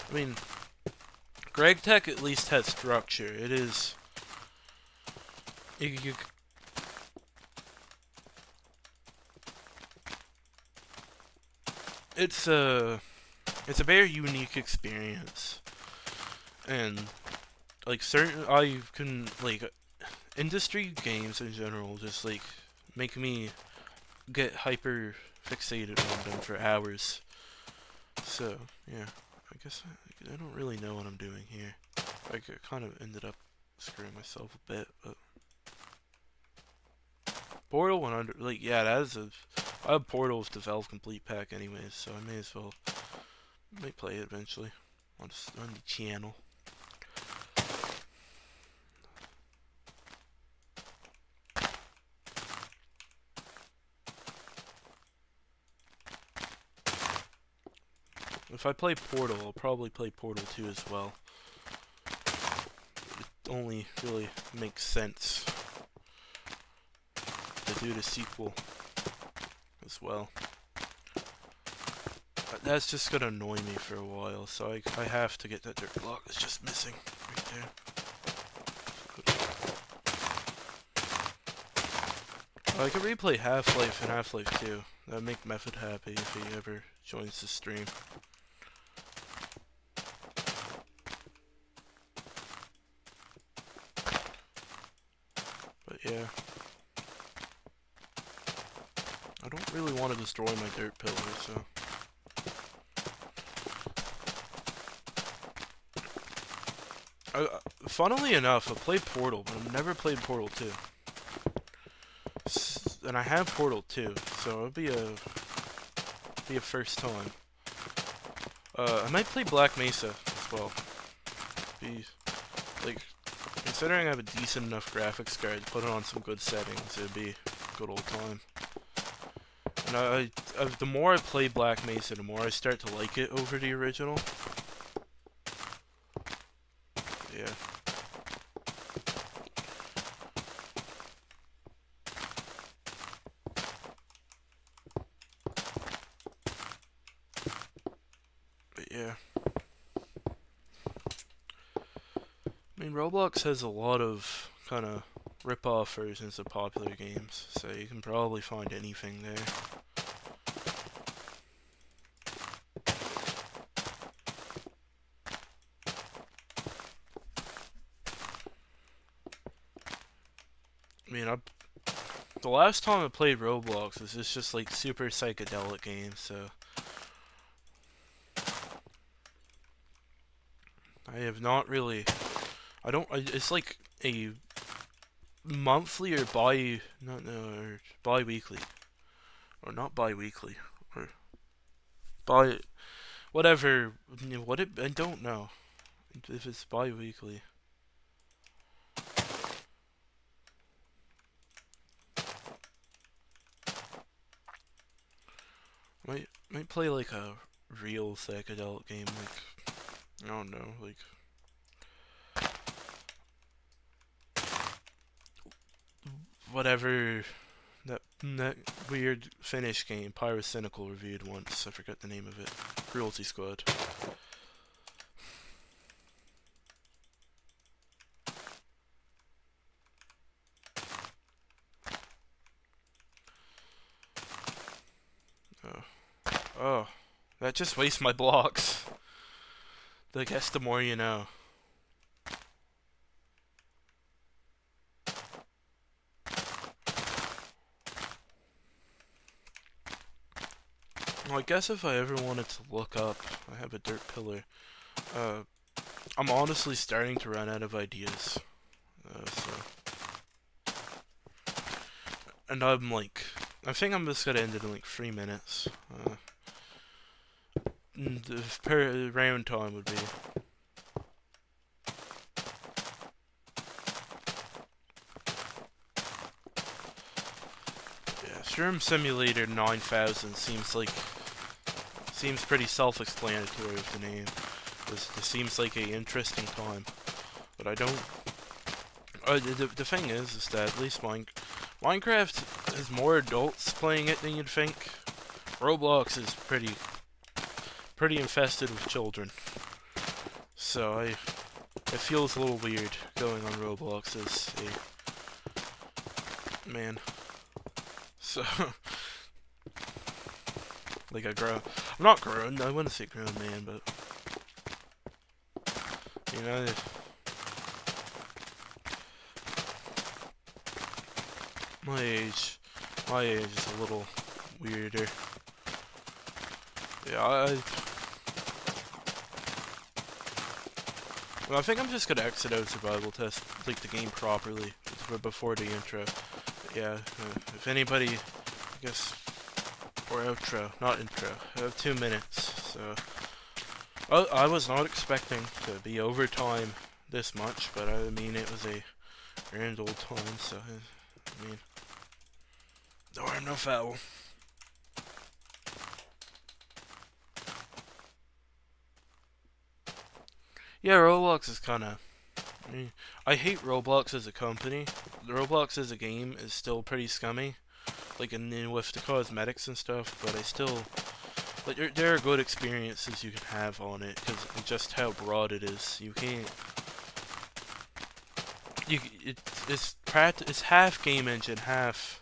I mean, Greg Tech at least has structure. It is. It's a very unique experience, and like I can like industry games in general just like make me get hyper fixated on them for hours. So yeah, I guess I don't really know what I'm doing here. I kind of ended up screwing myself a bit, but Portal 100, like yeah, that is I have Portal with the Valve Complete Pack anyways, so I may as well play it eventually on the channel. If I play Portal, I'll probably play Portal 2 as well. It only really makes sense to do the sequel as well. That's just gonna annoy me for a while, so I have to get that dirt block that's just missing right there. I could replay Half-Life and Half-Life 2. That'd make Method happy if he ever joins the stream. But yeah. I don't really want to destroy my dirt pillar, so... funnily enough, I played Portal, but I've never played Portal 2. And I have Portal 2, so it'll be a first time. I might play Black Mesa as well. Like, considering I have a decent enough graphics card to put it on some good settings, it'd be a good old time. And the more I play Black Mesa, the more I start to like it over the original. Yeah. But yeah. I mean, Roblox has a lot of kind of rip-off versions of popular games, so you can probably find anything there. I mean, the last time I played Roblox was just like super psychedelic games, so I have not really. It's like a monthly or bi-weekly, or not bi-weekly, or whatever. I don't know if it's bi-weekly. Might play like a real psychedelic game, like I don't know, like whatever that weird Finnish game Pyrocynical reviewed once. I forget the name of it. Cruelty Squad. Oh, that just wastes my blocks. I guess the more you know. Well, I guess if I ever wanted to look up, I have a dirt pillar. I'm honestly starting to run out of ideas. And I'm like, I think I'm just gonna end it in like 3 minutes. The round time would be Germ Simulator 9000 seems pretty self-explanatory with the name. This seems like a interesting time, but I don't. The thing is that at least Minecraft has more adults playing it than you'd think. Roblox is pretty infested with children, so it feels a little weird going on Roblox as a man. So, like I'm not grown. I wouldn't say grown man, but you know, my age is a little weirder. Yeah, well, I think I'm just gonna exit out survival test, like the game properly before the intro. Yeah, if anybody, I guess, or outro, not intro. I have 2 minutes, so I was not expecting to be overtime this much, but I mean it was a grand old time. So I mean, no harm, no foul. Yeah, Roblox is kind of. I hate Roblox as a company. Roblox as a game is still pretty scummy, like with the cosmetics and stuff. But I still, like, there are good experiences you can have on it because just how broad it is. You can't. It's half game engine, half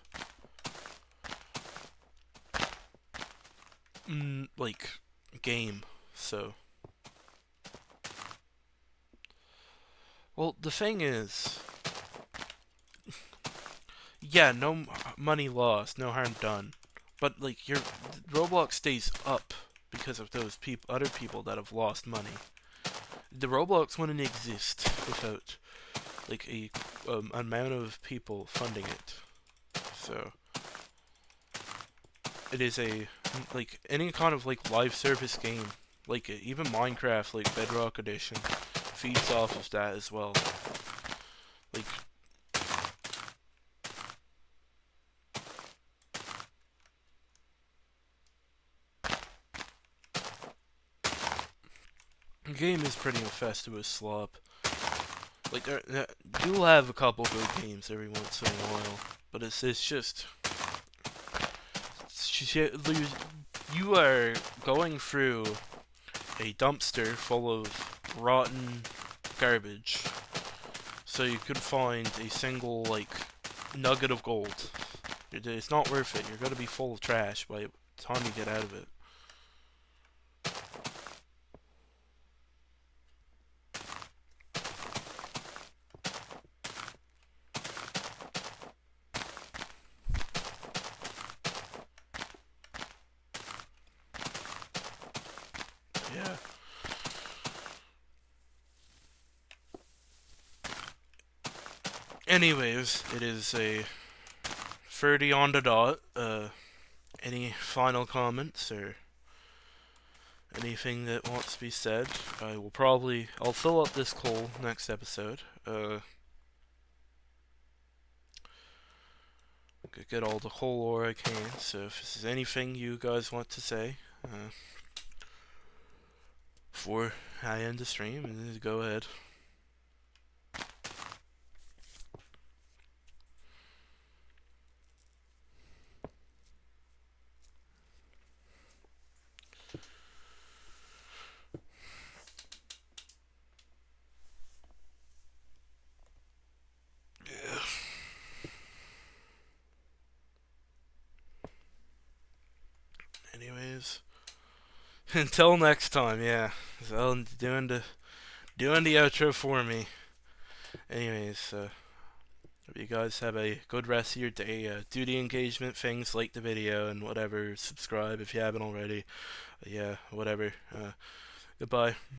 like game. So. Well, the thing is, yeah, no money lost, no harm done. But like your Roblox stays up because of those other people that have lost money. The Roblox wouldn't exist without like a amount of people funding it. So it is like any kind of like live service game, like even Minecraft, like Bedrock Edition, feeds off of that as well. Like, the game is pretty infested with slop. Like, you'll have a couple good games every once in a while, but it's just you are going through a dumpster full of rotten garbage, so you could find a single like nugget of gold. It's not worth it. You're gonna be full of trash by the time you get out of it. Yeah. Anyways, it is a 30 on the dot. Any final comments or anything that wants to be said? I'll fill up this coal next episode. Get all the coal ore I can. So if there's anything you guys want to say, before I end the stream, go ahead. Anyways, until next time, yeah. So doing the outro for me. Anyways, hope you guys have a good rest of your day. Do the engagement things, like the video and whatever. Subscribe if you haven't already. Yeah, whatever. Goodbye.